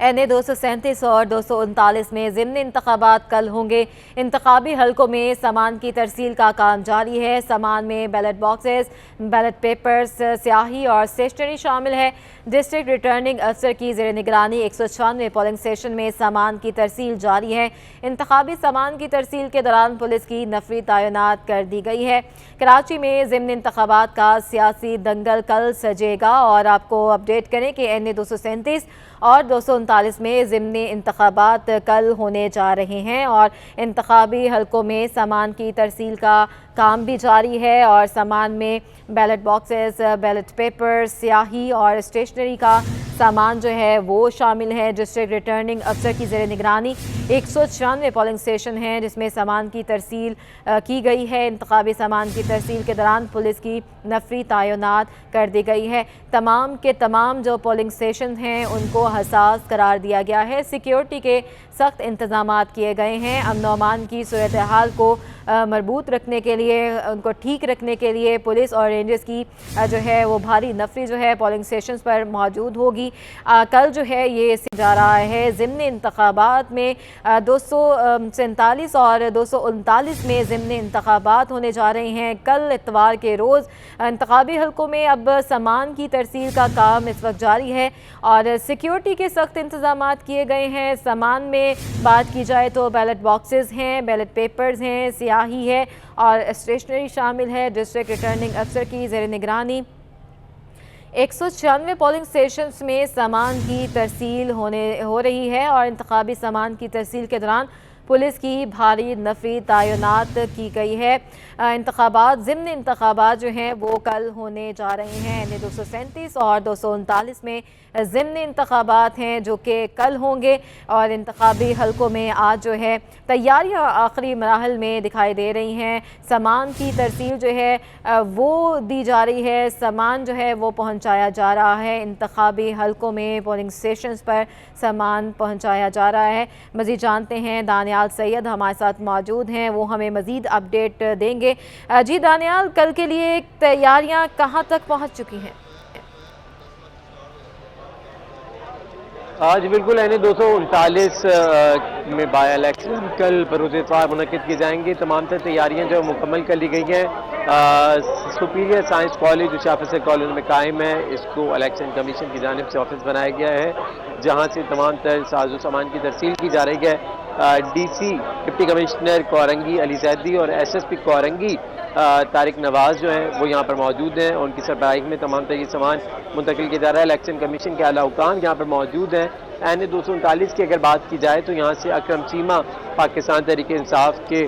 NA 237 और 239 में ज़िमनी इंतखाबात कल होंगे। इंतखाबी हलकों में सामान की तरसील का काम जारी है। सामान में बैलेट बॉक्सेस, बैलेट पेपर्स, स्याही और स्टेशनरी शामिल है। डिस्ट्रिक्ट रिटर्निंग अफसर की ज़ेर निगरानी 196 पोलिंग स्टेशन में सामान की तरसील जारी है। इंतखाबी सामान की तरसील के दौरान पुलिस की नफरी तैनात कर दी गई है। कराची में ज़िमनी इंतखाबात का सियासी दंगल कल सजेगा और आपको अपडेट करें कि NA 237 और 239 में ज़िमनी इंतखाबात कल होने जा रहे हैं और इंतखाबी हलकों में सामान की तरसील का काम भी जारी है और सामान में बैलेट बॉक्सेस, बैलेट पेपर, स्याही और स्टेशनरी का सामान जो है वो शामिल है। डिस्ट्रिक्ट रिटर्निंग अफसर की ज़ेर निगरानी 196 पोलिंग स्टेशन हैं जिसमें सामान की तरसील की गई है। इंतखाबी सामान की तरसील के दौरान पुलिस की नफरी तैनात कर दी गई है। तमाम के तमाम जो पोलिंग स्टेशन हैं उनको हसास करार दिया गया है। सिक्योरिटी के सख्त इंतजामात किए गए हैं। अमन व अमान की सूरत हाल को मरबूत रखने के लिए, उनको ठीक रखने के लिए पुलिस और रेंजर्स की जो है वो भारी नफरी जो है पोलिंग स्टेशन पर मौजूद होगी। कल जो है ये जा रहा है ज़िमनी इंतखाबात में 247 और 239 में ज़िमनी इंतखाबात होने जा रहे हैं। कल इतवार के रोज़ इंतखाबी हलकों में अब सामान की तरसील का काम इस वक्त जारी है और सिक्योरिटी के सख्त इंतजामात किए गए हैं। सामान में बात की जाए तो बैलेट बॉक्सेस हैं, बैलेट पेपर्स हैं, स्याही है और स्टेशनरी शामिल है। डिस्ट्रिक्ट रिटर्निंग अफसर की ज़ेर निगरानी 196 पोलिंग स्टेशंस में सामान की तरसील हो रही है और इंतखाबी सामान की तरसील के दौरान पुलिस की भारी नफरी तैनात की गई है। इंतखाबात, ज़िमनी इंतखाबात जो हैं वो कल होने जा रहे हैं। NA 237 और 239 में ज़िमनी इंतखाबात हैं जो कि कल होंगे और इंतखाबी हलकों में आज जो है तैयारियां आखिरी मराहल में दिखाई दे रही हैं। सामान की तरसील जो है वो दी जा रही है, सामान जो है वो पहुंचाया जा रहा है। इंतखाबी हलकों में पोलिंग स्टेशंस पर सामान पहुंचाया जा रहा है। मज़ीद जानते हैं दानियाल सैयद हमारे साथ मौजूद हैं, वो हमें मज़ीद अपडेट देंगे। जी दानियाल, कल के लिए तैयारियां कहां तक पहुंच चुकी हैं? आज बिल्कुल NA 239 में बाय इलेक्शन कल बरोज़ इतवार मुनक़िद की जाएंगी। तमाम तर तैयारियाँ जो मुकम्मल कर ली गई हैं। सुपीरियर साइंस कॉलेज जो शाफिसर कॉलोनी में कायम है, इसको इलेक्शन कमीशन की जानिब से ऑफिस बनाया गया है जहाँ से तमाम तर साजो सामान की तरसील की जा रही है। DC deputy commissioner Korangi Ali Zaidi और SSP कोरंगी तारिक नवाज़ जो हैं वो यहाँ पर मौजूद हैं। उनकी सरबराही में तमाम तरह सामान मुंतकिल किया जा रहा है। इलेक्शन कमीशन के आला हुकाम यहाँ पर मौजूद हैं। NA 239 की अगर बात की जाए तो यहाँ से अकरम चीमा पाकिस्तान तहरीक इंसाफ के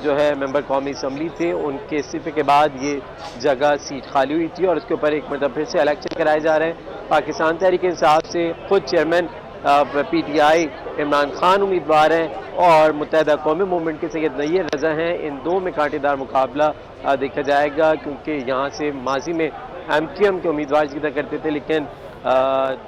जो है मेंबर कौमी असम्बली थे, उनके इस्तीफे के बाद ये जगह सीट खाली हुई थी और उसके ऊपर एक मतलब फिर से इलेक्शन कराए जा रहे हैं। पाकिस्तान तहरीक इंसाफ से खुद चेयरमैन PTI इमरान खान उम्मीदवार हैं और मुत्तहिदा कौमी मूवमेंट के सैयद नैयर रज़ा हैं। इन दो में कांटेदार मुकाबला देखा जाएगा क्योंकि यहाँ से माजी में MQM के उम्मीदवार जीता करते थे, लेकिन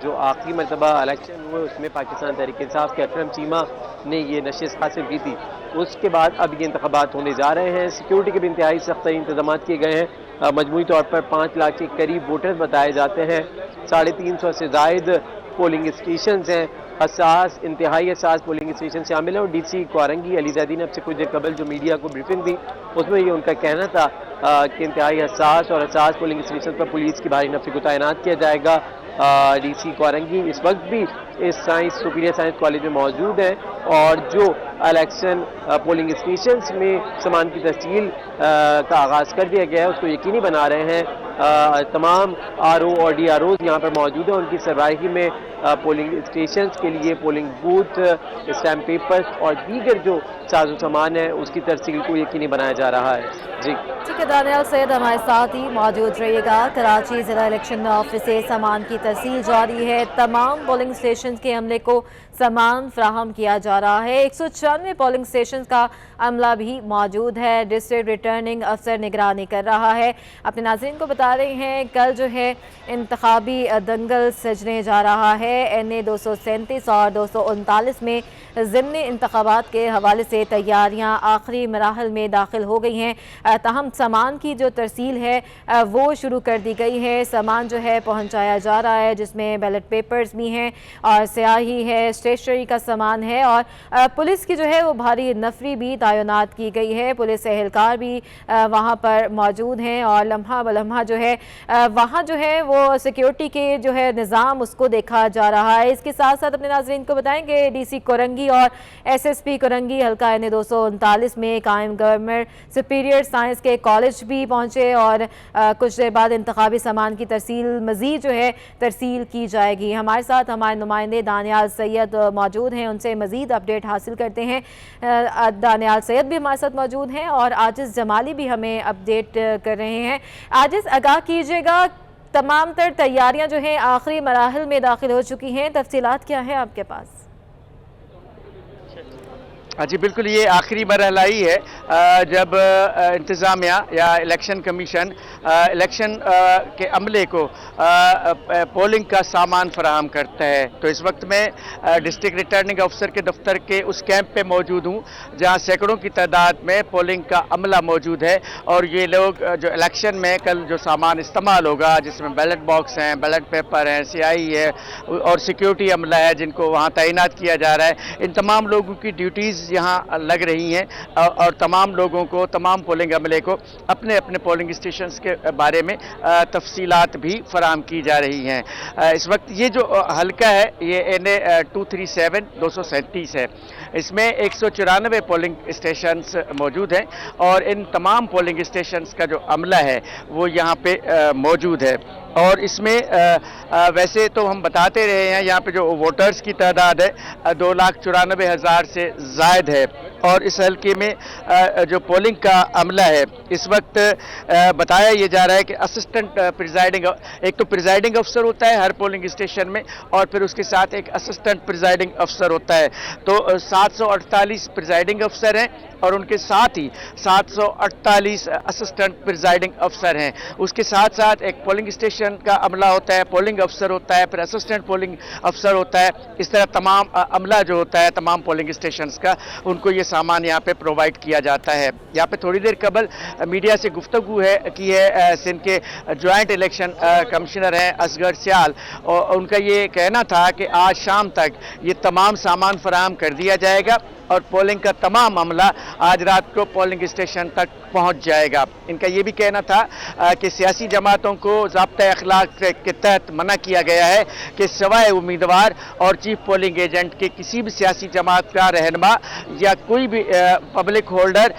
जो आखिरी मरतबा इलेक्शन हुए उसमें पाकिस्तान तहरीक इंसाफ के अकरम चीमा ने ये नशिस्त हासिल की थी। उसके बाद अब ये इंतखाबात होने जा रहे हैं। सिक्योरिटी के भी इंतहाई सख्त इंतजाम किए गए हैं। मजमूई तौर पर 5 लाख के करीब वोटर बताए जाते हैं। 350 से जायद पोलिंग स्टेशन हैं। हसास, इंतहाई हसास पोलिंग स्टेशन शामिल है और DC कोरंगी अली जैदी ने अब से कुछ देर कबल जो मीडिया को ब्रीफिंग दी उसमें ये उनका कहना था कि इंतहाई हसास पोलिंग स्टेशन पर पुलिस की भारी नफरी को तैनात किया जाएगा। DC कोरंगी इस वक्त भी इस सुपीरियर साइंस कॉलेज में मौजूद है और जो इलेक्शन पोलिंग स्टेशंस में सामान की तरसील का आगाज़ कर दिया गया है उसको यकीनी बना रहे हैं। तमाम RO और DROs यहाँ पर मौजूद हैं। उनकी सरबराही में पोलिंग स्टेशंस के लिए पोलिंग बूथ, स्टैम्प पेपर्स और दीगर जो साजो सामान है उसकी तरसील को यकीनी बनाया जा रहा है। जी ठीक है, दानियाल सैयद हमारे साथ ही मौजूद रहिएगा। कराची ज़िला इलेक्शन ऑफिस से सामान की तरसील जारी है। तमाम पोलिंग स्टेशन के अमले को सामान फ्राहम किया जा रहा है। 196 पोलिंग स्टेशन का अमला भी मौजूद है। डिस्ट्रिक्ट रिटर्निंग अफसर निगरानी कर रहा है। अपने नाज़रीन को बता आ रही हैं। कल जो है इंतखाबी दंगल सजने जा रहा है। NA 237 और 239 में ज़िमनी इंतखाबात के हवाले से तैयारियां आखिरी मराहल में दाखिल हो गई हैं। ताहम सामान की जो तरसील है वो शुरू कर दी गई है। सामान जो है पहुंचाया जा रहा है, जिसमें बैलेट पेपर्स भी हैं और स्याही है, स्टेशनरी का सामान है और पुलिस की जो है वो भारी नफरी भी तैनात की गई है। पुलिस एहलकार भी वहाँ पर मौजूद हैं और लम्हा बलम्हा जो है वहाँ जो है वो सिक्योरिटी के जो है निज़ाम उसको देखा जा रहा है। इसके साथ साथ अपने नाज़रीन को बताएंगे DC कोरंगी और SSP कोरंगी हल्का NA 239 में कायम गवर्नमेंट सुपीरियर साइंस के कॉलेज भी पहुँचे और कुछ देर बाद इंतखाबी सामान की तरसील मज़ीद जो है तरसील की जाएगी। हमारे साथ हमारे नुमाइंदे दानियाल सैयद मौजूद हैं, उनसे मज़ीद अपडेट हासिल करते हैं। दानियाल सैयद भी हमारे साथ मौजूद हैं और आजिज़ जमाली भी हमें अपडेट कर रहे हैं। आजिज़, आगाह कीजिएगा, तमाम तर तैयारियां जो हैं आखिरी मराहल में दाखिल हो चुकी हैं, तफसीलात क्या है आपके पास? जी बिल्कुल, ये आखिरी मरहला ही है जब इंतज़ामिया या इलेक्शन कमीशन इलेक्शन के अमले को पोलिंग का सामान फराहम करता है। तो इस वक्त मैं डिस्ट्रिक्ट रिटर्निंग अफसर के दफ्तर के उस कैंप पे मौजूद हूँ जहाँ सैकड़ों की तादाद में पोलिंग का अमला मौजूद है और ये लोग जो इलेक्शन में कल जो सामान इस्तेमाल होगा, जिसमें बैलेट बॉक्स हैं, बैलेट पेपर हैं, स्याही है और सिक्योरिटी अमला है जिनको वहाँ तैनात किया जा रहा है, इन तमाम लोगों की ड्यूटीज़ यहाँ लग रही हैं और तमाम लोगों को, तमाम पोलिंग अमले को अपने अपने पोलिंग स्टेशंस के बारे में तफसीलात भी फराहम की जा रही हैं। इस वक्त ये जो हल्का है ये NA 237 237 है। इसमें 194 पोलिंग स्टेशंस मौजूद हैं और इन तमाम पोलिंग स्टेशंस का जो अमला है वो यहाँ पे मौजूद है। और इसमें वैसे तो हम बताते रहे हैं यहाँ पे जो वोटर्स की तादाद है 2,94,000 से ज़ायद है और इस हल्के में जो पोलिंग का अमला है इस वक्त बताया ये जा रहा है कि असिस्टेंट प्रिजाइडिंग, एक तो प्रिजाइडिंग अफसर होता है हर पोलिंग स्टेशन में और फिर उसके साथ एक असिस्टेंट प्रिजाइडिंग अफसर होता है। तो 748 प्रिजाइडिंग अफसर हैं और उनके साथ ही 748 असिस्टेंट प्रिजाइडिंग अफसर हैं। उसके साथ साथ एक पोलिंग स्टेशन का अमला होता है, पोलिंग अफसर होता है, फिर असिस्टेंट पोलिंग अफसर होता है। इस तरह तमाम अमला जो होता है तमाम पोलिंग स्टेशंस का, उनको ये सामान यहाँ पे प्रोवाइड किया जाता है। यहाँ पे थोड़ी देर कबल मीडिया से गुफ्तगू की है सिंध के ज्वाइंट इलेक्शन कमिश्नर हैं असगर सियाल और उनका ये कहना था कि आज शाम तक ये तमाम सामान फराहम कर दिया जाएगा और पोलिंग का तमाम मामला आज रात को पोलिंग स्टेशन तक पहुंच जाएगा। इनका ये भी कहना था कि सियासी जमातों को ज़ाब्ता अखलाक के तहत मना किया गया है कि सवाए उम्मीदवार और चीफ पोलिंग एजेंट के किसी भी सियासी जमात का रहनुमा या कोई भी पब्लिक होल्डर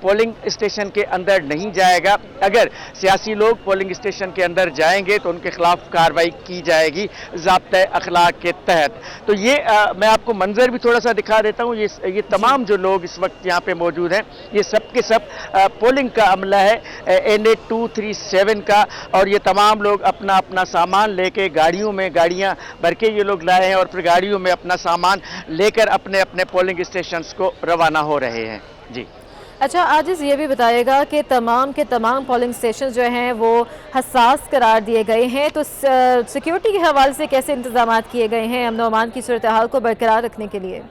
पोलिंग स्टेशन के अंदर नहीं जाएगा। अगर सियासी लोग पोलिंग स्टेशन के अंदर जाएंगे तो उनके खिलाफ कार्रवाई की जाएगी ज़ाब्ता अखलाक के तहत। तो ये मैं आपको मंजर भी थोड़ा सा दिखा देता हूँ। ये तमाम जो लोग इस वक्त यहाँ पे मौजूद हैं ये सब के सब पोलिंग का अमला है NA 237 का और ये तमाम लोग अपना अपना सामान लेके गाड़ियाँ भर के ये लोग लाए हैं और फिर गाड़ियों में अपना सामान लेकर अपने अपने पोलिंग स्टेशंस को रवाना हो रहे हैं। जी अच्छा, आजिज़ ये भी बताइएगा कि तमाम के तमाम पोलिंग स्टेशन जो हैं वो हसास करार दिए गए हैं, तो सिक्योरिटी के हवाले से कैसे इंतजाम किए गए हैं अमन व अमान की सूरत हाल को बरकरार रखने के लिए?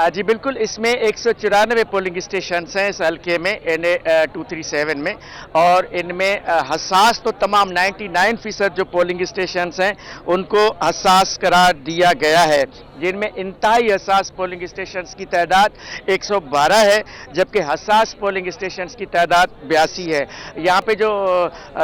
जी बिल्कुल, इसमें 194 पोलिंग स्टेशन हैं इस हल्के में NA 237 में और इनमें हसास तो तमाम 99% जो पोलिंग स्टेशन हैं उनको हसास करार दिया गया है, जिनमें इंतहाई हसास पोलिंग स्टेशंस की तादाद 112 है जबकि हसास पोलिंग स्टेशंस की तादाद 82 है। यहाँ पे जो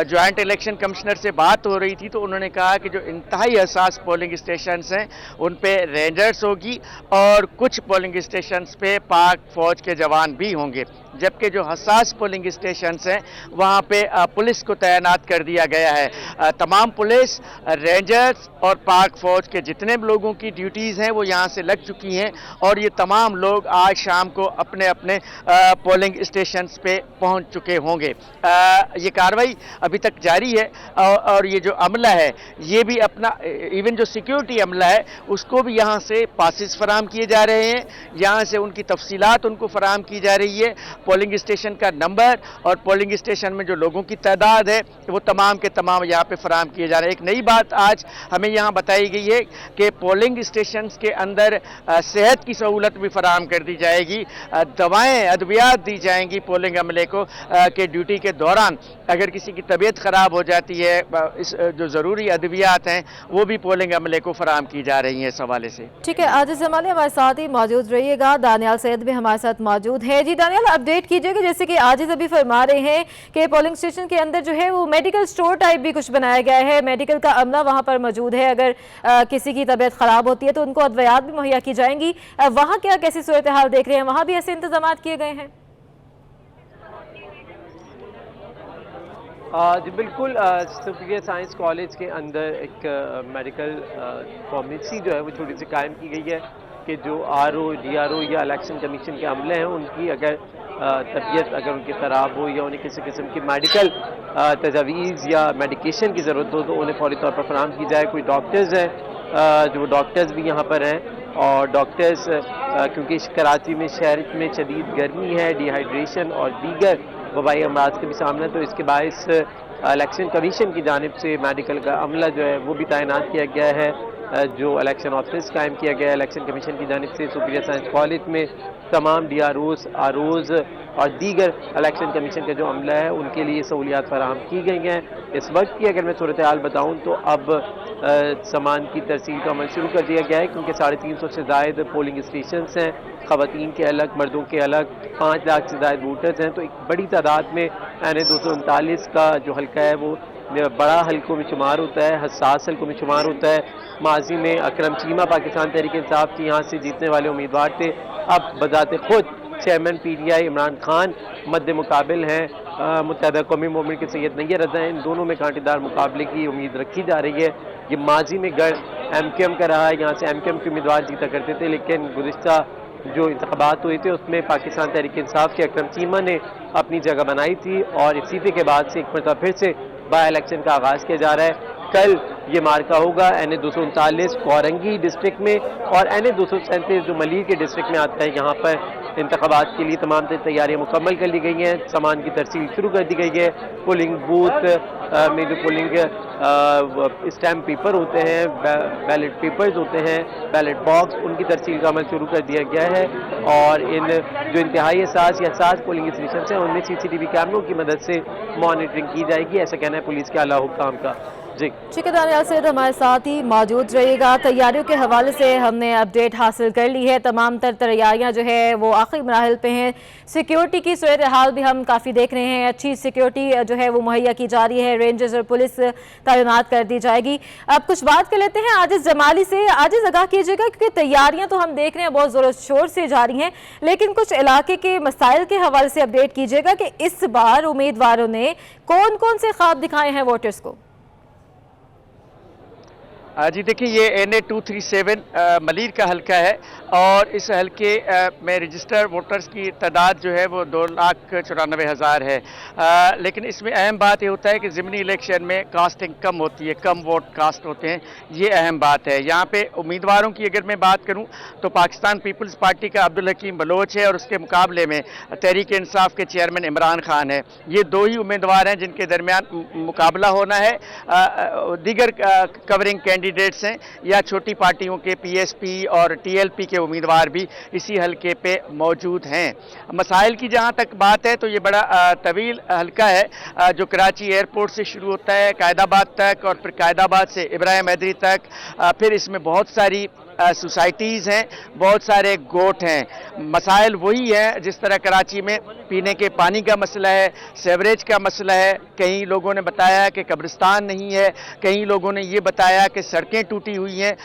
ज्वाइंट इलेक्शन कमिश्नर से बात हो रही थी तो उन्होंने कहा कि जो इंतहाई हसास पोलिंग स्टेशंस हैं उन पे रेंजर्स होगी और कुछ पोलिंग स्टेशंस पे पाक फौज के जवान भी होंगे, जबकि जो हसास पोलिंग स्टेशंस हैं वहाँ पे पुलिस को तैनात कर दिया गया है। तमाम पुलिस, रेंजर्स और पाक फौज के जितने भी लोगों की ड्यूटीज़ हैं वो यहाँ से लग चुकी हैं और ये तमाम लोग आज शाम को अपने अपने पोलिंग स्टेशंस पे पहुँच चुके होंगे। ये कार्रवाई अभी तक जारी है और ये जो अमला है ये भी अपना, इवन जो सिक्योरिटी अमला है उसको भी यहाँ से पासिस फराहम किए जा रहे हैं, यहाँ से उनकी तफसीलात उनको फराहम की जा रही है पोलिंग स्टेशन का नंबर और पोलिंग स्टेशन में जो लोगों की तादाद है वो तमाम के तमाम यहाँ पे फराहम किए जा रहे हैं। एक नई बात आज हमें यहाँ बताई गई है कि पोलिंग स्टेशन के अंदर सेहत की सहूलत भी फराहम कर दी जाएगी, दवाएं अद्वियात दी जाएंगी पोलिंग अमले को कि ड्यूटी के दौरान अगर किसी की तबीयत ख़राब हो जाती है, इस जो ज़रूरी अद्वियात हैं वो भी पोलिंग अमले को फराहम की जा रही हैं इस हवाले से। ठीक है, आजिज़ जमाली हमारे साथ ही मौजूद रहिएगा। दानियाल सैयद भी हमारे साथ मौजूद है। जी दानियाल, अपडेट कीजिएगा, जैसे कि आजिज़ अभी फरमा रहे हैं कि पोलिंग स्टेशन के अंदर जो है वो मेडिकल स्टोर टाइप भी कुछ बनाया गया है, मेडिकल का अमला वहाँ पर मौजूद है, अगर किसी की तबीयत ख़राब होती है तो उनको अद्वियात भी मुहैया की जाएंगी। वहाँ क्या कैसी सूरत हाल देख रहे हैं, वहाँ भी ऐसे इंतजाम किए गए हैं? जी बिल्कुल, सुपीरियर साइंस कॉलेज के अंदर एक मेडिकल फार्मेसी जो है वो छोटी सी कायम की गई है कि जो RO DRO या इलेक्शन कमीशन के अमले हैं उनकी अगर तबीयत अगर उनकी ख़राब हो या उन्हें किसी किस्म की मेडिकल तजावीज़ या मेडिकेशन की ज़रूरत हो तो उन्हें फौरी तौर पर फराहम की जाए। कोई डॉक्टर्स हैं जो डॉक्टर्स भी यहाँ पर हैं, और डॉक्टर्स क्योंकि कराची में शहर में शदीद गर्मी है, डिहाइड्रेशन और दीगर वबाई अमराज का भी सामना, तो इसके बायस इलेक्शन कमीशन की जानिब से मेडिकल का अमला जो है वो भी तैनात किया गया है। जो इलेक्शन ऑफिस कायम किया गया है इलेक्शन कमीशन की जानिब से सुपीरियर साइंस कॉलेज में तमाम DROs ROs और दीगर इलेक्शन कमीशन का जो अमला है उनके लिए सहूलियात फराहम की गई हैं। इस वक्त की अगर मैं सूरत हाल बताऊँ तो अब सामान की तरसील का अमल शुरू कर दिया गया है, क्योंकि 350 से ज़ायद पोलिंग स्टेशन हैं, ख़वातीन के अलग मर्दों के अलग, 5 लाख से ज़ायद वोटर्स हैं, तो एक बड़ी तादाद में NA 239 का जो हल्का है वो बड़ा हल्कों में शुमार होता है, हसास हल्कों में शुमार होता है। माजी में अकरम चीमा पाकिस्तान तहरीक इंसाफ के यहाँ से जीतने वाले उम्मीदवार थे, अब बजाते खुद चेयरमैन PTI इमरान खान मद्दे मुकाबिल हैं मुत्तहदा कौमी मूवमेंट के सैयद नैयर रज़ा हैं। इन दोनों में कांटेदार मुकाबले की उम्मीद रखी जा रही है। ये माजी में गढ़ MKM का रहा है, यहाँ से MKM के उम्मीदवार जीता करते थे, लेकिन गुज़िश्ता जो इंतखाबात हुए थे उसमें पाकिस्तान तहरीक इंसाफ के अकरम चीमा ने अपनी जगह बनाई थी, और इस्तीफे के बाद से एक मरतबा फिर से बाई इलेक्शन का आगाज़ किया जा रहा है। कल ये मार्का होगा NA 239 कोरंगी डिस्ट्रिक्ट में, और NA 237 जो मलीर के डिस्ट्रिक्ट में आता है, यहाँ पर इंतखाबात के लिए तमाम तैयारियाँ मुकम्मल कर ली गई हैं, सामान की तरसील शुरू कर दी गई है। पोलिंग बूथ में जो पोलिंग स्टैम्प पेपर होते हैं, बैलेट पेपर्स होते हैं, बैलेट बॉक्स, उनकी तरसील का अमल शुरू कर दिया गया है, और इन जो इंतहाई हसास पोलिंग स्टेशन हैं उनमें CCTV कैमरों की मदद से मॉनिटरिंग की जाएगी, ऐसा कहना है पुलिस के आला हुक्काम का। जी ठीक है, दानियाल सैयद हमारे साथ ही मौजूद रहिएगा। तैयारियों के हवाले से हमने अपडेट हासिल कर ली है, तमाम तर तैयारियाँ जो है वो आखिरी मराहिल पे हैं। सिक्योरिटी की सूरत हाल भी हम काफ़ी देख रहे हैं, अच्छी सिक्योरिटी जो है वो मुहैया की जा रही है, रेंजर्स और पुलिस तैनात कर दी जाएगी। अब कुछ बात कर लेते हैं आजिज़ जमाली से। आजिज़ आगाह कीजिएगा, क्योंकि तैयारियाँ तो हम देख रहे हैं बहुत ज़ोर शोर से जारी हैं, लेकिन कुछ इलाके के मसाइल के हवाले से अपडेट कीजिएगा कि इस बार उम्मीदवारों ने कौन कौन से ख्वाब दिखाए हैं वोटर्स को। जी देखिए, ये NA 237 मलीर का हल्का है, और इस हल्के में रजिस्टर्ड वोटर्स की तादाद जो है वो 2,94,000 है। लेकिन इसमें अहम बात ये होता है कि ज़िमनी इलेक्शन में कास्टिंग कम होती है, कम वोट कास्ट होते हैं, ये अहम बात है। यहाँ पे उम्मीदवारों की अगर मैं बात करूँ तो पाकिस्तान पीपल्स पार्टी का अब्दुल हकीम बलोच है, और उसके मुकाबले में तहरीक इंसाफ के चेयरमैन इमरान खान है। ये दो ही उम्मीदवार हैं जिनके दरमियान मुकाबला होना है। दीगर कवरिंग कैंडिडेट्स हैं या छोटी पार्टियों के PSP और TLP के उम्मीदवार भी इसी हलके पे मौजूद हैं। मसाइल की जहां तक बात है तो ये बड़ा तवील हलका है जो कराची एयरपोर्ट से शुरू होता है कायदाबाद तक, और फिर कायदाबाद से इब्राहिम हैदरी तक। फिर इसमें बहुत सारी सोसाइटीज़ हैं, बहुत सारे गोट हैं। मसाइल वही है जिस तरह कराची में पीने के पानी का मसला है, सेवरेज का मसला है, कई लोगों ने बताया कि कब्रिस्तान नहीं है, कई लोगों ने ये बताया कि सड़कें टूटी हुई हैं।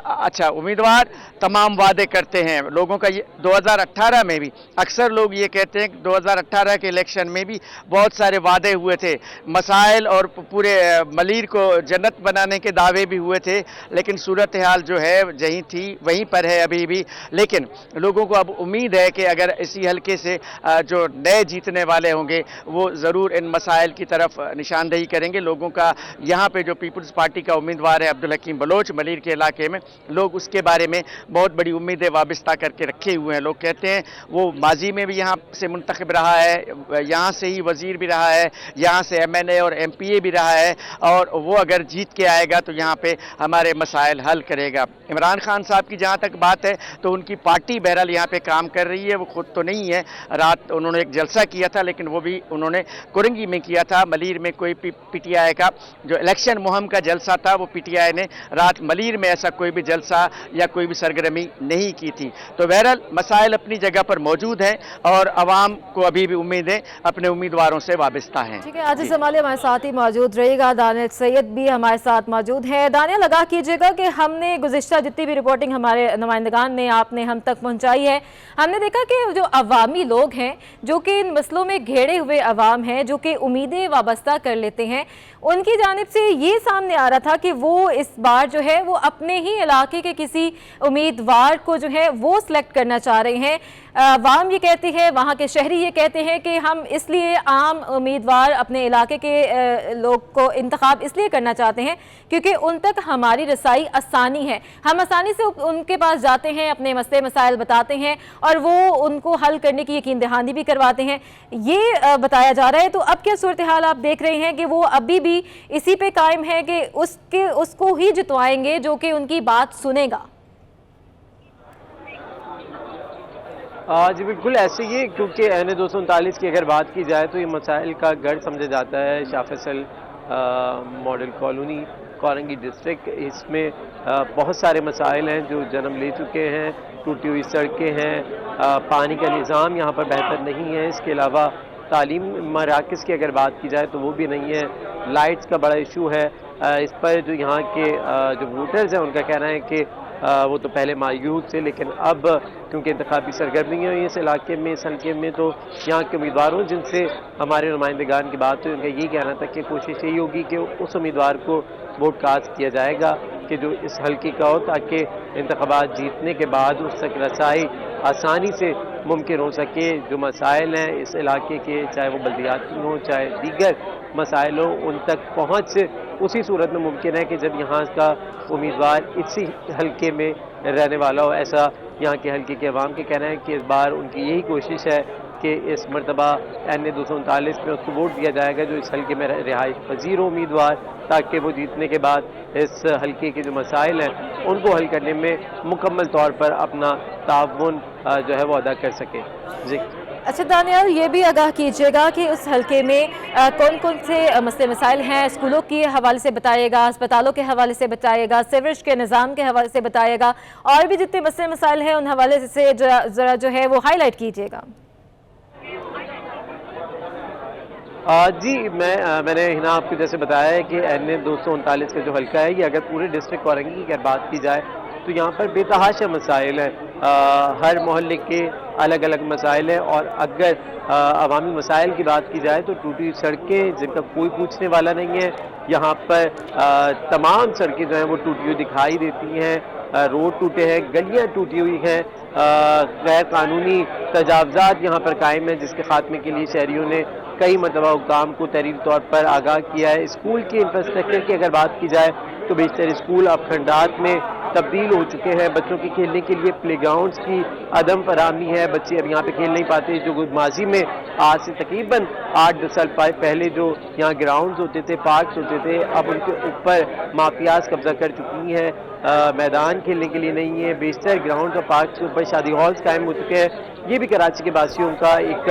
अच्छा, उम्मीदवार तमाम वादे करते हैं लोगों का। ये 2018 में भी अक्सर लोग ये कहते हैं कि 2018 के इलेक्शन में भी बहुत सारे वादे हुए थे, मसाइल और पूरे मलीर को जन्नत बनाने के दावे भी हुए थे, लेकिन सूरत हाल जो है जहीं थी वहीं पर है अभी भी, लेकिन लोगों को अब उम्मीद है कि अगर इसी हल्के से जो नए जीतने वाले होंगे वो ज़रूर इन मसाइल की तरफ निशानदेही करेंगे। लोगों का यहाँ पे जो पीपल्स पार्टी का उम्मीदवार है अब्दुल हकीम बलोच मलीर के इलाके में, लोग उसके बारे में बहुत बड़ी उम्मीदें वाबस्ता करके रखे हुए हैं। लोग कहते हैं वो माजी में भी यहाँ से मुंतखब रहा है, यहाँ से ही वजीर भी रहा है, यहाँ से MNA और MPA भी रहा है, और वो अगर जीत के आएगा तो यहाँ पे हमारे मसाइल हल करेगा। इमरान खान साहब की जहाँ तक बात है तो उनकी पार्टी बहरहाल यहाँ पे काम कर रही है, वो खुद तो नहीं है। रात उन्होंने एक जलसा किया था, लेकिन वो भी उन्होंने कुरंगी में किया था। मलीर में कोई PTI का जो इलेक्शन मुहिम का जलसा था वो PTI ने रात मलीर में ऐसा कोई भी जलसा या कोई भी सरगर्मी नहीं की थी। तो बहरहाल मसाइल अपनी जगह पर मौजूद हैं और आवाम को अभी भी उम्मीदें अपने उम्मीदवारों से वाबस्ता हैं। ठीक है, आजिज़ जमाली हमारे साथ ही मौजूद रहेगा, दानियल सैयद भी हमारे साथ मौजूद है। दानियल, लगा कीजिएगा कि हमने गुज़िश्ता जितनी भी रिपोर्टिंग हमारे नुमाइंदगान ने आपने हम तक पहुंचाई है, हमने देखा कि जो अवामी लोग हैं जो कि इन मसलों में घेरे हुए अवाम हैं, जो कि उम्मीदें वाबस्ता कर लेते हैं, उनकी जानिब से ये सामने आ रहा था कि वो इस बार जो है वो अपने ही इलाके के किसी उम्मीदवार को जो है वो सिलेक्ट करना चाह रहे हैं। अवाम ये कहती है, वहाँ के शहरी ये कहते हैं कि हम इसलिए आम उम्मीदवार अपने इलाके के लोग को इंतखाब इसलिए करना चाहते हैं क्योंकि उन तक हमारी रसाई आसानी है, हम आसानी से उनके पास जाते हैं, अपने मसले मसाइल बताते हैं और वो उनको हल करने की यकीन दहानी भी करवाते हैं, ये बताया जा रहा है। तो अब क्या सूरत हाल आप देख रहे हैं कि वो अभी भी इसी पे कायम है कि उसको ही जितवाएंगे जो कि उनकी बात सुनेगा? जी बिल्कुल ऐसे ही, क्योंकि NA 239 की अगर बात की जाए तो ये मसाइल का गढ़ समझा जाता है। Shah Faisal model colony Korangi district, इसमें बहुत सारे मसाइल हैं जो जन्म ले चुके हैं। टूटी हुई सड़कें हैं, पानी का निज़ाम यहाँ पर बेहतर नहीं है, इसके अलावा तालीम मराकज़ की अगर बात की जाए तो वो भी नहीं है। लाइट्स का बड़ा इशू है। इस पर जो यहाँ के जो वोटर्स हैं उनका कहना है कि वो तो पहले मायूस थे, लेकिन अब क्योंकि इंतखाबी सरगर्मियाँ हुई इस इलाके में, इस हल्के में, तो यहाँ के उम्मीदवारों जिनसे हमारे नुमाइंदगान की बात हुई, उनका यही कहना था कि कोशिश यही होगी कि उस उम्मीदवार को वोट कास्ट किया जाएगा कि जो इस हल्के का हो, ताकि इंतखाबात जीतने के बाद उस तक रसाई आसानी से मुमकिन हो सके। जो मसाइल हैं इस इलाके के, चाहे वो बल्दियाती हों चाहे दीगर मसाइल हों, उन तक पहुँच उसी सूरत में मुमकिन है कि जब यहाँ का उम्मीदवार इसी हल्के में रहने वाला हो। ऐसा यहाँ के हल्के के अवाम के कहना है कि इस बार उनकी यही कोशिश है कि इस मरतबा NA 239 में उसको वोट दिया जाएगा जो इस हल्के में रिहाइश पजीर हो उम्मीदवार, ताकि वो जीतने के बाद इस हल्के के जो मसाइल हैं उनको हल करने में मुकम्मल तौर पर अपना ताउन जो है वो अदा कर सके। जी अच्छा दानियाल, ये भी आगाह कीजिएगा कि उस हल्के में कौन कौन से मसले मसाइल हैं, स्कूलों के हवाले से बताइएगा, अस्पतालों के हवाले से बताइएगा, सीवरेज के निज़ाम के हवाले से बताइएगा, और भी जितने मसले मसाइल हैं उन हवाले से ज़रा जो है वो हाईलाइट कीजिएगा। जी मैंने हिना आपको जैसे बताया है कि NA 239 का जो हल्का है, ये अगर पूरे डिस्ट्रिक्ट कोरंगी की अगर बात की जाए तो यहाँ पर बेतहाशा मसाइल हैं। हर मोहल्ले के अलग अलग मसाइल हैं, और अगर अवामी मसाइल की बात की जाए तो टूटी सड़कें जिनका कोई पूछने वाला नहीं है। यहाँ पर तमाम सड़कें जो हैं वो टूटी हुई दिखाई देती हैं, रोड टूटे हैं, गलियाँ टूटी हुई हैं, गैर कानूनी तजावज़ात यहाँ पर कायम हैं, जिसके खात्मे के लिए शहरियों ने कई मरतबा हुक्काम को तहरीरी तौर पर आगाह किया है। स्कूल की इंफ्रास्ट्रक्चर की अगर बात की जाए तो बेशतर स्कूल अब खंडात में तब्दील हो चुके हैं। बच्चों के खेलने के लिए प्ले ग्राउंड्स की अदम फराहमी है, बच्चे अब यहाँ पे खेल नहीं पाते। जो माजी में आज से तकरीबन 8-10 साल पहले जो यहाँ ग्राउंड्स होते थे, पार्क्स होते थे, अब उनके ऊपर माफियाज कब्जा कर चुकी हैं। मैदान खेलने के लिए नहीं है, बेशतर ग्राउंड और पार्क के ऊपर शादी हॉल्स कायम हो चुके हैं। ये भी कराची के वासियों का एक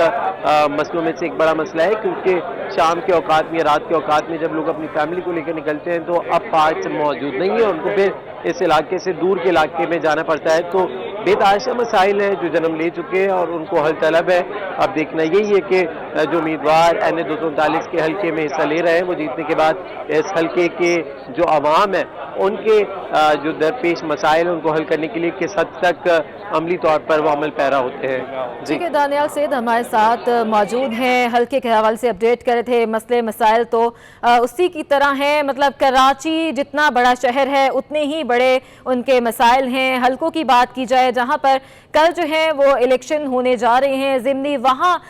मसलों में से एक बड़ा मसला है, क्योंकि शाम के औकात में या रात के औकात में जब लोग अपनी फैमिली को लेकर निकलते हैं तो अब पार्क मौजूद नहीं है, उनको फिर इस इलाके से दूर के इलाके में जाना पड़ता है। तो बेतहाशा मसाइल हैं जो जन्म ले चुके हैं और उनको हल तलब है। अब देखना यही है कि जो उम्मीदवार NA 239 के हल्के में हिस्सा ले रहे हैं वो जीतने के बाद इस हल्के के जो अवाम है उनके जो दरपेश मसाइल हैं उनको हल करने के लिए किस हद तक अमली तौर पर वो अमल पैरा होते हैं। ठीक है, दानियाल सैयद हमारे साथ मौजूद हैं, हल्के के हवाले से अपडेट कर रहे थे। मसले मसाइल तो उसी की तरह हैं, मतलब कराची जितना बड़ा शहर है उतने ही बड़े उनके मसाइल हैं। हल्कों की बात की जाए जहां पर कल जो है वो इलेक्शन होने जा रहे हैं, ज़िमनी वहाँ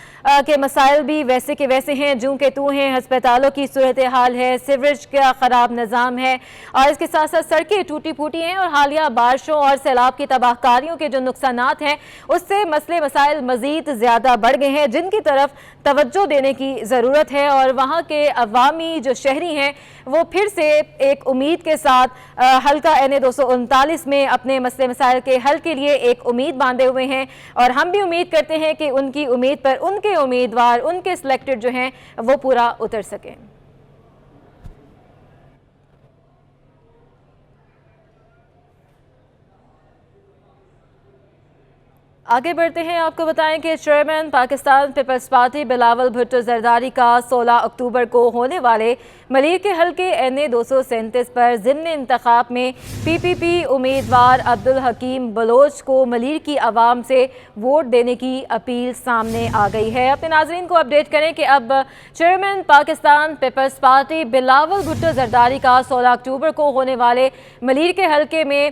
के मसाइल भी वैसे के वैसे हैं जूं के तू हैं। हस्पतालों की सूरत हाल है, सीवरेज का ख़राब निज़ाम है और इसके साथ साथ सड़कें टूटी फूटी हैं और हालिया बारिशों और सैलाब की तबाहकारियों के जो नुकसानात हैं उससे मसले मसाइल मज़ीद ज़्यादा बढ़ गए हैं जिनकी तरफ तवज्जो देने की ज़रूरत है। और वहाँ के अवामी जो शहरी हैं वो फिर से एक उम्मीद के साथ हल्का NA 239 में अपने मसले मसाइल के हल के लिए एक उम्मीद बांधे हुए हैं और हम भी उम्मीद करते हैं कि उनकी उम्मीद पर उनके उम्मीदवार, उनके सिलेक्टेड जो हैं वो पूरा उतर सकें। आगे बढ़ते हैं, आपको बताएं कि chairman Pakistan peoples party Bilawal Bhutto Zardari का 16 अक्टूबर को होने वाले मलीर के हल्के NA 237 पर ज़िमनी इंतखाब में PPP उम्मीदवार अब्दुल हकीम बलोच को मलीर की आवाम से वोट देने की अपील सामने आ गई है। अपने नाज़रीन को अपडेट करें कि अब chairman Pakistan peoples party Bilawal Bhutto Zardari का 16 अक्टूबर को होने वाले मलीर के हल्के में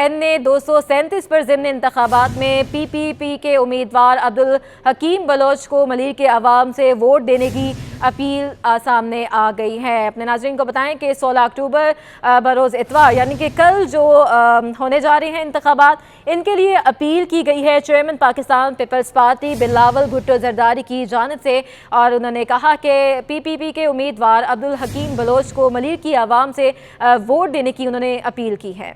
NA 237 पर ज़िमनी इंतखाबात में PPP के उम्मीदवार अब्दुल हकीम बलोच को मलीर के अवाम से वोट देने की अपील सामने आ गई है। अपने नाज़रीन को बताएं कि 16 अक्टूबर बरोज़ इतवार यानी कि कल जो होने जा रहे हैं इंतखाबात, इनके लिए अपील की गई है chairman Pakistan peoples party Bilawal Bhutto Zardari की जानिब से और उन्होंने कहा कि PPP के उम्मीदवार अब्दुल हकीम बलोच को मलीर की आवाम से वोट देने की उन्होंने अपील की है।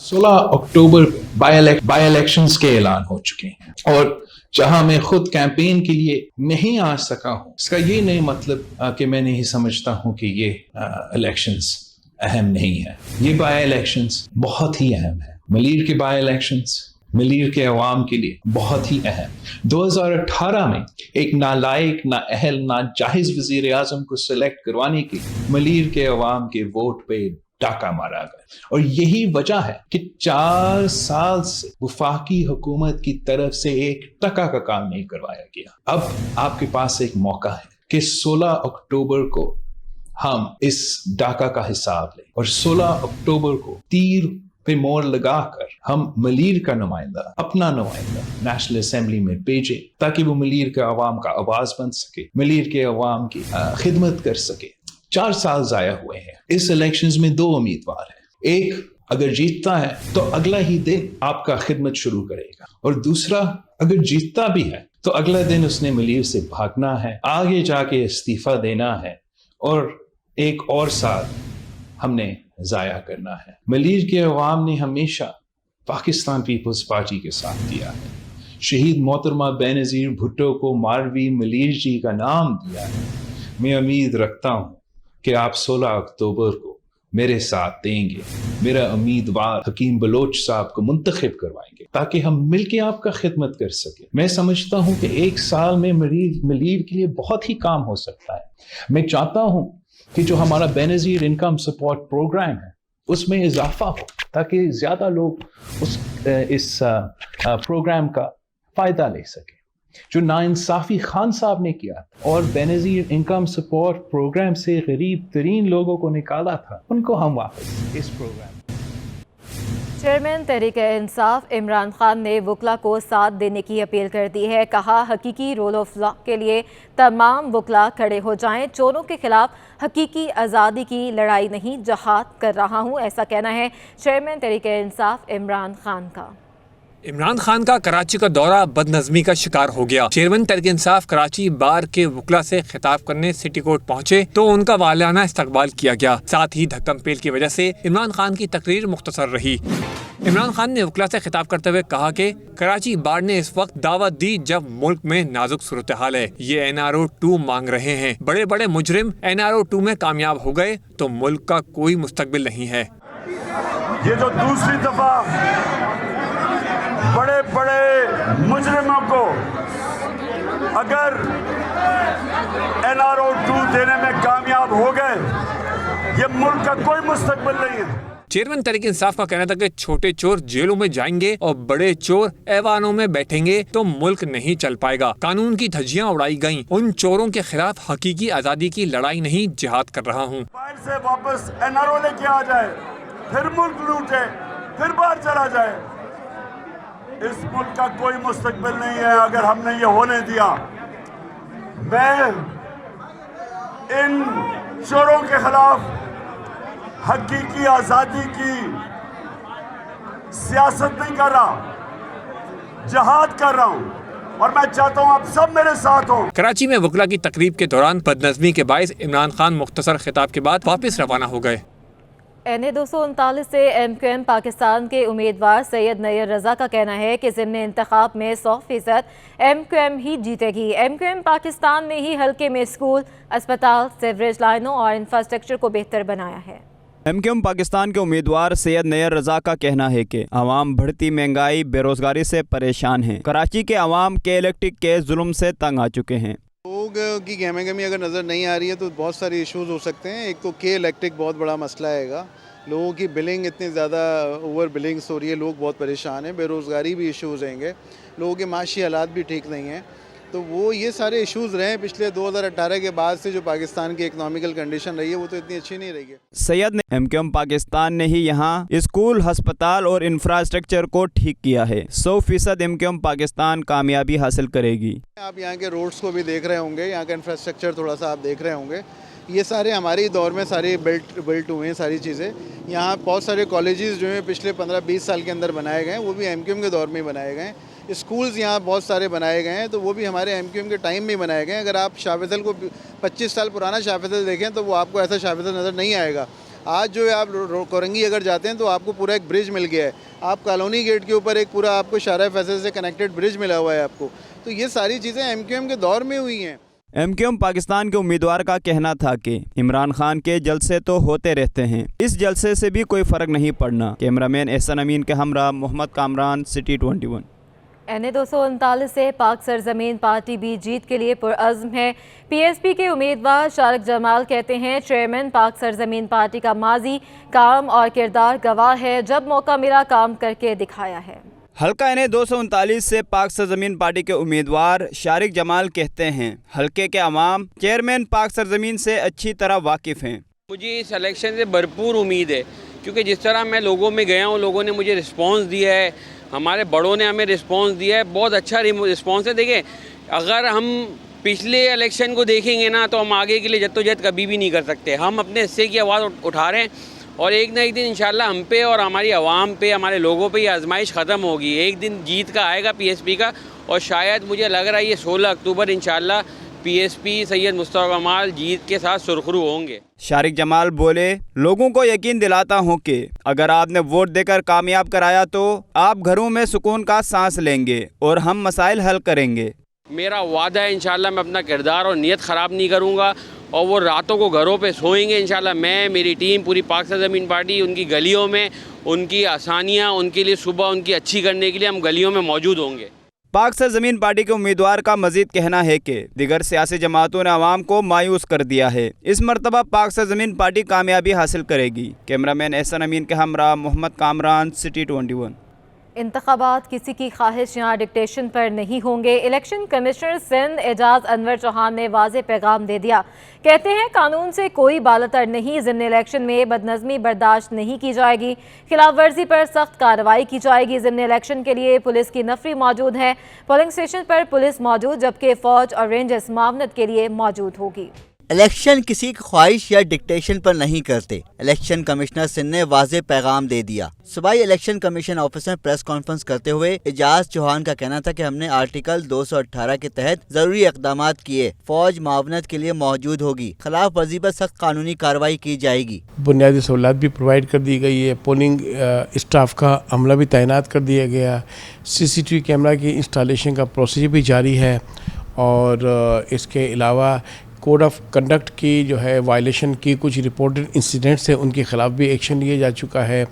16 अक्टूबर बाई इलेक्शंस के ऐलान हो चुके हैं और जहां मैं खुद कैंपेन के लिए नहीं आ सका हूं, इसका ये नहीं मतलब कि मैं नहीं समझता हूं कि ये इलेक्शंस अहम नहीं है। ये बाई इलेक्शंस बहुत ही अहम है। मलीर के बाई इलेक्शंस मलीर के अवाम के लिए बहुत ही अहम। 2018 में एक नालायक, नाअहल, नाजाहिज वज़ीर आज़म को सिलेक्ट करवाने के मलीर के अवाम के वोट पे डाका मारा गया और यही वजह है कि 4 साल से वफाकी हुकूमत की तरफ से एक टका का काम नहीं करवाया गया। अब आपके पास एक मौका है कि 16 अक्टूबर को हम इस डाका का हिसाब लें और 16 अक्टूबर को तीर पे मोहर लगाकर हम मलीर का नुमाइंदा, अपना नुमाइंदा नेशनल असेंबली में भेजें ताकि वो मलीर के अवाम का आवाज बन सके, मलीर के अवाम की खिदमत कर सके। 4 साल जाया हुए हैं। इस इलेक्शंस में 2 उम्मीदवार हैं। एक अगर जीतता है तो अगला ही दिन आपका खिदमत शुरू करेगा और दूसरा अगर जीतता भी है तो अगला दिन उसने मलीर से भागना है, आगे जाके इस्तीफा देना है और एक और साल हमने जाया करना है। मलीर के अवाम ने हमेशा पाकिस्तान पीपल्स पार्टी के साथ दिया है। शहीद मोहतरमा बेनज़ीर भुट्टो को मारवी मलीर जी का नाम दिया है। मैं उम्मीद रखता हूँ कि आप 16 अक्टूबर को मेरे साथ देंगे, मेरा उम्मीदवार हकीम बलोच साहब को मुंतखब करवाएंगे ताकि हम मिलके आपका खिदमत कर सके। मैं समझता हूं कि 1 साल में मलीर के लिए बहुत ही काम हो सकता है। मैं चाहता हूं कि जो हमारा बेनज़ीर इनकम सपोर्ट प्रोग्राम है उसमें इजाफा हो ताकि ज़्यादा लोग इस प्रोग्राम का फ़ायदा ले सके। जो नाइंसाफ़ी खान साहब ने किया और बेनज़ीर इनकम सपोर्ट प्रोग्राम से गरीब तरीन लोगों को निकाला था, उनको हम वापस इस प्रोग्राम। चेयरमैन तहरीक-ए-इंसाफ इमरान खान ने वकला को साथ देने की अपील कर दी है। कहा, हकीकी रूल ऑफ लॉ के लिए तमाम वकला खड़े हो जाएं। चोरों के खिलाफ हकीकी आज़ादी की लड़ाई नहीं, जहाद कर रहा हूँ, ऐसा कहना है चेयरमैन तहरीक-ए-इंसाफ इमरान खान का। इमरान खान का कराची का दौरा बदनज़मी का शिकार हो गया। चेयरमैन तहरीक इंसाफ कराची बार के वकला से खिताब करने सिटी कोर्ट पहुंचे तो उनका वालियाना इस्तकबाल किया गया। साथ ही धक्कम पेल की वजह से इमरान खान की तकरीर मुख्तसर रही। इमरान खान ने वकला से खिताब करते हुए कहा कि कराची बार ने इस वक्त दावत दी जब मुल्क में नाजुक सूरत हाल है। ये NRO 2 मांग रहे हैं। बड़े बड़े मुजरिम NRO 2 में कामयाब हो गए तो मुल्क का कोई मुस्तकबिल नहीं है। ये जो दूसरी दफा बड़े बड़े मुजरिमों को अगर NRO 2 देने में कामयाब हो गए, ये मुल्क का कोई मुस्तकबिल नहीं है। चेयरमैन तहरीक इंसाफ का कहना था कि छोटे चोर जेलों में जाएंगे और बड़े चोर ऐवानों में बैठेंगे तो मुल्क नहीं चल पाएगा। कानून की धज्जियां उड़ाई गईं। उन चोरों के खिलाफ हकीकी आज़ादी की लड़ाई नहीं, जिहाद कर रहा हूँ। बाहर से वापस NRO लेके आ जाए, फिर मुल्क लूटे, फिर बाहर चला जाए। इस मुल्क का कोई मुस्तकबिल नहीं है अगर हमने ये होने दिया। मैं इन चोरों के खिलाफ हकीकी आज़ादी की सियासत नहीं कर रहा, जिहाद कर रहा हूँ और मैं चाहता हूँ आप सब मेरे साथ हो। कराची में वकला की तकरीब के दौरान बदनज़मी के बायस इमरान खान मुख्तसर खिताब के बाद वापस रवाना हो गए। NA 239 से MQM पाकिस्तान के उम्मीदवार सैयद नैयर रज़ा का कहना है कि ज़िमनी इंतखाब में 100% MQM ही जीतेगी। MQM पाकिस्तान ने ही हल्के में स्कूल, अस्पताल, सीवरेज लाइनों और इंफ्रास्ट्रक्चर को बेहतर बनाया है। MQM पाकिस्तान के उम्मीदवार सैयद नैयर रज़ा का कहना है कि आवाम बढ़ती महंगाई, बेरोजगारी से परेशान हैं। कराची के आवाम के इलेक्ट्रिक के जुल्म से तंग आ चुके हैं। लोग की गहमागहमी अगर नज़र नहीं आ रही है तो बहुत सारे इश्यूज़ हो सकते हैं। एक तो के इलेक्ट्रिक बहुत बड़ा मसला आएगा, लोगों की बिलिंग इतनी ज़्यादा ओवर बिलिंग्स हो रही है, लोग बहुत परेशान हैं। बेरोज़गारी भी इश्यूज़ रहेंगे, लोगों के माशी हालात भी ठीक नहीं हैं। तो वो ये सारे इश्यूज़ रहे हैं पिछले 2018 के बाद से। जो पाकिस्तान की इकनॉमिकल कंडीशन रही है वो तो इतनी अच्छी नहीं रही है। सैयद ने MQM पाकिस्तान ने ही यहाँ स्कूल, अस्पताल और इंफ्रास्ट्रक्चर को ठीक किया है। 100% MQM पाकिस्तान कामयाबी हासिल करेगी। आप यहाँ के रोड्स को भी देख रहे होंगे, यहाँ का इंफ्रास्ट्रक्चर थोड़ा सा आप देख रहे होंगे। ये सारे हमारे ही दौर में सारे बिल्ट हुए हैं सारी चीज़ें। यहाँ बहुत सारे कॉलेजेस जो हैं पिछले 15-20 साल के अंदर बनाए गए हैं, वो भी MQM के दौर में बनाए गए हैं। स्कूल्स यहाँ बहुत सारे बनाए गए हैं, तो वो भी हमारे MQM के टाइम में बनाए गए हैं। अगर आप शाह फैसल को 25 साल पुराना शाह फैसल देखें तो वो आपको ऐसा शाह फैसल नज़र नहीं आएगा। आज जो है आप कोरंगी अगर जाते हैं तो आपको पूरा एक ब्रिज मिल गया है। आप कॉलोनी गेट के ऊपर एक पूरा आपको शाह फैसल से कनेक्टेड ब्रिज मिला हुआ है आपको। तो ये सारी चीज़ें MQM के दौर में हुई हैं। MQM पाकिस्तान के उम्मीदवार का कहना था कि इमरान खान के जलसे तो होते रहते हैं, इस जलसे से भी कोई फ़र्क नहीं पड़ना। कैमरामैन एहसन अमीन के हमरा मोहम्मद कामरान, सिटी 21। NA 239 से पाक सरजमीन पार्टी भी जीत के लिए पुरअज़्म है। PSP के उम्मीदवार शारिक जमाल कहते हैं चेयरमैन पाक सरजमीन पार्टी का माजी, काम और किरदार गवाह है, जब मौका मिला काम करके दिखाया है। हल्का NA 239 से पाक सरजमीन पार्टी के उम्मीदवार शारिक जमाल कहते हैं हल्के के अवाम चेयरमैन पाक सरजमीन से अच्छी तरह वाकिफ़ हैं। मुझे इस इलेक्शन से भरपूर उम्मीद है, क्योंकि जिस तरह मैं लोगों में गया हूँ, लोगों ने मुझे रिस्पांस दिया है, हमारे बड़ों ने हमें रिस्पांस दिया है, बहुत अच्छा रिस्पांस है। देखिए, अगर हम पिछले इलेक्शन को देखेंगे ना तो हम आगे के लिए जद्दोजहद कभी भी नहीं कर सकते। हम अपने हिस्से की आवाज़ उठा रहे हैं और एक ना एक दिन इंशाल्लाह हम पे और हमारी आवाम पे, हमारे लोगों पे ये आजमाइश ख़त्म होगी। एक दिन जीत का आएगा PSP का, और शायद मुझे लग रहा है ये 16 अक्टूबर इंशाल्लाह PSP सैयद मुस्तफ़ा कमाल जीत के साथ सुरखरू होंगे। शारिक जमाल बोले, लोगों को यकीन दिलाता हूँ कि अगर आपने वोट देकर कामयाब कराया तो आप घरों में सुकून का सांस लेंगे और हम मसाइल हल करेंगे। मेरा वादा है इंशाल्लाह मैं अपना किरदार और नीयत ख़राब नहीं करूँगा और वो रातों को घरों पे सोएंगे इंशाल्लाह। मैं, मेरी टीम, पूरी पाक सरजमीन पार्टी उनकी गलियों में, उनकी आसानियाँ उनके लिए सुबह उनकी अच्छी करने के लिए हम गलियों में मौजूद होंगे। पाक सरजमीन पार्टी के उम्मीदवार का मजीद कहना है कि दिगर सियासी जमातों ने आवाम को मायूस कर दिया है, इस मरतबा पाक सरजमीन पार्टी कामयाबी हासिल करेगी। कैमरामैन एहसन अमीन के हमरा मोहम्मद कामरान, सिटी 21। इंतखाबात किसी की ख्वाहिश या डिक्टेशन पर नहीं होंगे। इलेक्शन कमिश्नर सिंध एजाज अनवर चौहान ने वाज़ेह पैगाम दे दिया। कहते हैं कानून से कोई बालतर नहीं, ज़िमनी इलेक्शन में बदनज़मी बर्दाश्त नहीं की जाएगी, खिलाफ वर्जी पर सख्त कार्रवाई की जाएगी। ज़िमनी इलेक्शन के लिए पुलिस की नफरी मौजूद है, पोलिंग स्टेशन पर पुलिस मौजूद, जबकि फ़ौज और रेंजर्स मावनत के लिए मौजूद होगी। इलेक्शन किसी की ख्वाहिश या डिक्टेशन पर नहीं करते, इलेक्शन कमिश्नर सिंध ने वाज़ेह पैगाम दे दिया। सूबाई इलेक्शन कमीशन ऑफिस में प्रेस कॉन्फ्रेंस करते हुए एजाज चौहान का कहना था कि हमने आर्टिकल 218 के तहत जरूरी इकदाम किए, फौज मावनत के लिए मौजूद होगी, खिलाफ वर्जी पर सख्त कानूनी कार्रवाई की जाएगी। बुनियादी सहूलत भी प्रोवाइड कर दी गई है, पोलिंग स्टाफ का अमला भी तैनात कर दिया गया, CCTV कैमरा की इंस्टॉलेशन का प्रोसीजर भी जारी है और इसके अलावा कोड ऑफ कंडक्ट की जो है वायलेशन की कुछ रिपोर्टेड इंसिडेंट्स है उनके ख़िलाफ़ भी एक्शन लिया जा चुका है।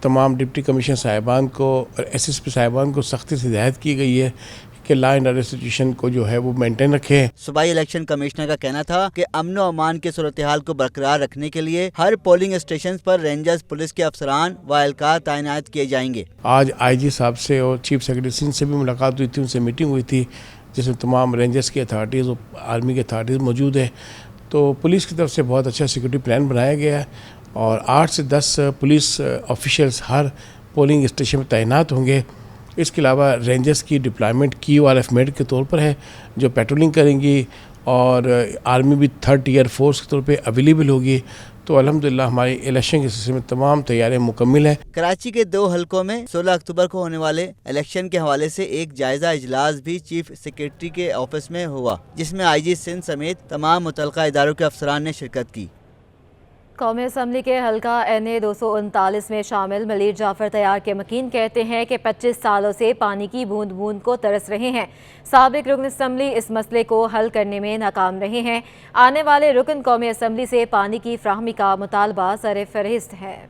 तमाम डिप्टी कमिश्नर साहिबान को और SSP साहिबान को सख्ती से हिदायत की गई है कि लॉ एंड ऑर्डर सिचुएशन को जो है वो मेंटेन रखें। सूबाई इलेक्शन कमिश्नर का कहना था कि अमन व अमान की सूरत हाल को बरकरार रखने के लिए हर पोलिंग स्टेशन पर रेंजर्स, पुलिस के अफसरान व एहलकार तैनात किए जाएंगे। आज IG साहब से और चीफ सेक्रेटरी सिंध से भी मुलाकात हुई थी, उनसे मीटिंग हुई थी जिसमें तमाम रेंजर्स की अथॉरिटीज़ और आर्मी की अथॉरिटीज़ मौजूद है। तो पुलिस की तरफ से बहुत अच्छा सिक्योरिटी प्लान बनाया गया है और 8 से 10 पुलिस ऑफिशियल्स हर पोलिंग स्टेशन में तैनात होंगे। इसके अलावा रेंजर्स की डिप्लॉयमेंट QRF मेड के तौर पर है जो पेट्रोलिंग करेंगी और आर्मी भी 3rd टियर फोर्स के तौर पे अवेलेबल होगी। तो अल्हम्दुलिल्लाह हमारी इलेक्शन के सिलसिले में तमाम तैयारियां मुकम्मल हैं। कराची के 2 हलकों में 16 अक्टूबर को होने वाले इलेक्शन के हवाले से एक जायजा इजलास भी चीफ सेक्रेटरी के ऑफिस में हुआ, जिसमें IG सिंध समेत तमाम मुतल्लिका इदारों के अफसरान ने शिरकत की। कौमी असम्बली के हल्का NA 239 में शामिल मलीर जाफर तैयार के मकीन कहते हैं कि 25 सालों से पानी की बूंद बूंद को तरस रहे हैं। साबिक रुकन असम्बली इस मसले को हल करने में नाकाम रहे हैं। आने वाले रुकन कौमी असम्बली से पानी की फ्राहमी का मुतालबा सर फहरिस्त है।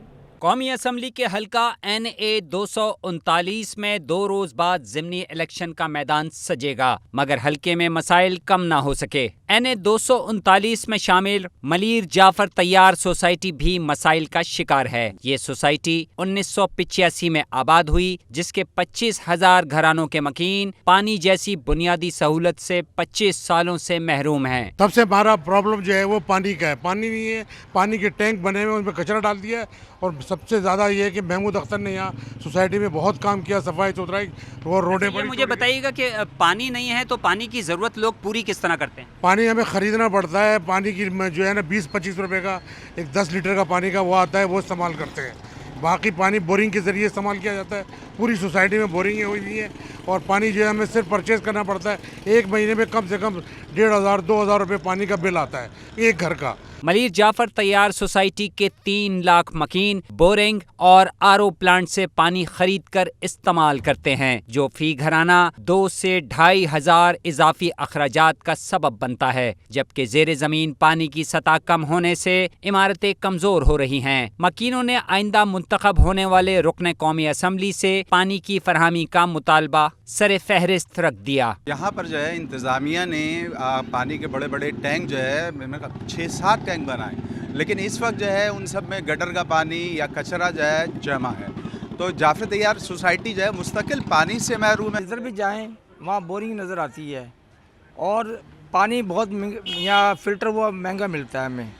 कौमी असम्बली के हल्का NA 239 में 2 रोज बाद ज़िमनी इलेक्शन का मैदान सजेगा, मगर हल्के में मसाइल कम ना हो सके। NA 239 में शामिल मलीर जाफर तैयार सोसाइटी भी मसाइल का शिकार है। ये सोसाइटी 1985 में आबाद हुई, जिसके 25,000 घरानों के मकीन पानी जैसी बुनियादी सहूलत से 25 सालों से महरूम हैं। सबसे हमारा प्रॉब्लम जो है वो पानी का है। पानी नहीं है, पानी के टैंक बने हुए उनमें कचरा डाल दिया है और सबसे ज़्यादा ये है कि महमूद अख्तर ने यहाँ सोसाइटी में बहुत काम किया, सफाई सुथराई और रोडें। ये मुझे बताइएगा कि पानी नहीं है तो पानी की ज़रूरत लोग पूरी किस तरह करते हैं? पानी हमें ख़रीदना पड़ता है। पानी की जो है ना 20-25 रुपए का एक 10 लीटर का पानी का वो आता है, वो इस्तेमाल करते हैं। बाकी पानी बोरिंग के ज़रिए इस्तेमाल किया जाता है। पूरी सोसाइटी में बोरिंगें हुई हुई हैं और पानी जो है हमें सिर्फ परचेज़ करना पड़ता है। एक महीने में कम से कम 1,500-2,000 रुपये पानी का बिल आता है एक घर का। मलीर जाफर तैयार सोसाइटी के 3 लाख मकीन बोरिंग और RO प्लांट से पानी खरीद कर इस्तेमाल करते हैं, जो फी घराना 2 से 2,500 हज़ार इजाफी अखराजात का सबब बनता है। जबकि जेर ज़मीन पानी की सतह कम होने से इमारतें कमज़ोर हो रही हैं। मकीनों ने आइंदा मुंतखब होने वाले रुकन कौमी असम्बली से पानी की फरहमी का मुतालबा सर फहरिस्त रख दिया। यहाँ पर जो है इंतज़ामिया ने पानी के बड़े बड़े टैंक जो है 6-7 टैंक बनाए, लेकिन इस वक्त जो है उन सब में गटर का पानी या कचरा जो है जमा है। तो जाफर तैयार सोसाइटी जो है मुस्तकिल पानी से महरूम है। इधर भी जाएं वहाँ बोरिंग नज़र आती है और पानी बहुत यहाँ फ़िल्टर हुआ महंगा मिलता है हमें।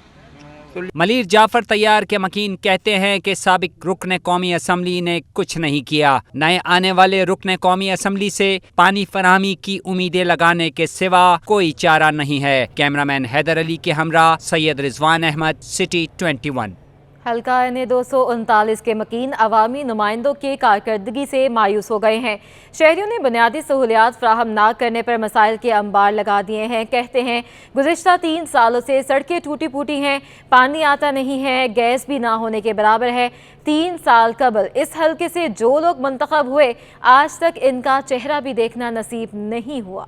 मलीर जाफर तैयार के मकीन कहते हैं कि साबिक रुकन कौमी असम्बली ने कुछ नहीं किया। नए आने वाले रुकन कौमी असम्बली से पानी फराहमी की उम्मीदें लगाने के सिवा कोई चारा नहीं है। कैमरामैन हैदर अली के हमरा सैयद रिजवान अहमद, सिटी 21। हल्का NA 239 के मकीन अवामी नुमाइंदों की कारकर्दगी से मायूस हो गए हैं। शहरियों ने बुनियादी सहूलियात फ्राहम ना करने पर मसाइल के अंबार लगा दिए हैं। कहते हैं गुज़िश्ता 3 सालों से सड़कें टूटी फूटी हैं, पानी आता नहीं है, गैस भी ना होने के बराबर है। 3 साल कबल इस हल्के से जो लोग मुंतखब हुए, आज तक इनका चेहरा भी देखना नसीब नहीं हुआ।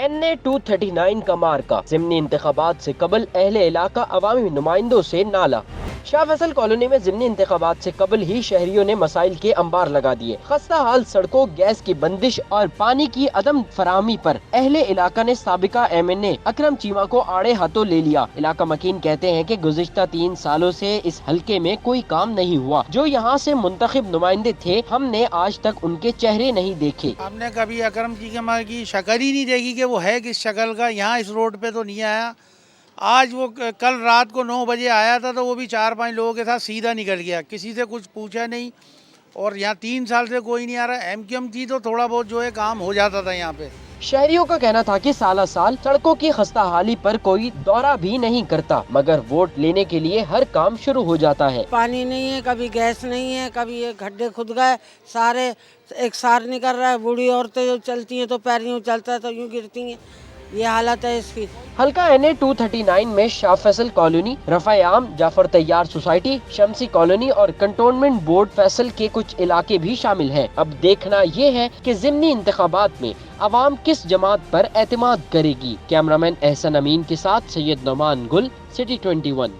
NA 239 का मार्का ज़िमनी इंतखाबात से कबल अहले इलाका अवामी नुमाइंदों से नाला। शाह फैसल कॉलोनी में ज़िमनी इंतखाबात से कबल ही शहरियों ने मसाइल के अंबार लगा दिए। खस्ता हाल सड़कों, गैस की बंदिश और पानी की अदम फराहमी पर अहले इलाका ने साबिका MNA अकरम चीमा को आड़े हाथों ले लिया। इलाका मकीन कहते हैं कि गुज़िश्ता 3 सालों से इस हल्के में कोई काम नहीं हुआ। जो यहाँ से मुंतखब नुमाइंदे थे, हमने आज तक उनके चेहरे नहीं देखे। हमने कभी अकरम चीमा की शक्ल ही नहीं देखी कि वो है किस शक्ल का। यहाँ इस रोड पे तो नहीं आया। आज वो कल रात को 9 बजे आया था, तो वो भी 4-5 लोगों के साथ सीधा निकल गया, किसी से कुछ पूछा नहीं। और यहाँ 3 साल से कोई नहीं आ रहा। MQM थी तो थोड़ा बहुत जो है काम हो जाता था यहाँ पे। शहरियों का कहना था कि साल साल सड़कों की खस्ता हाली पर कोई दौरा भी नहीं करता, मगर वोट लेने के लिए हर काम शुरू हो जाता है। पानी नहीं है, कभी गैस नहीं है, कभी ये गड्ढे खुद गए सारे, एक सार नहीं कर रहा है। बूढ़ी औरतें जो चलती हैं तो पैर यूँ चलता है तो यूँ गिरती हैं, ये हालत है इसकी। हल्का NA 239 में शाह फैसल कॉलोनी, रफ़ा आम, जाफर तैयार सोसाइटी, शमसी कॉलोनी और कंटोनमेंट बोर्ड फैसल के कुछ इलाके भी शामिल हैं। अब देखना ये है कि ज़िमनी इंतखाबात में अवाम किस जमात पर एतमाद करेगी। कैमरामैन एहसन अमीन के साथ सैयद नौमान गुल, सिटी 21।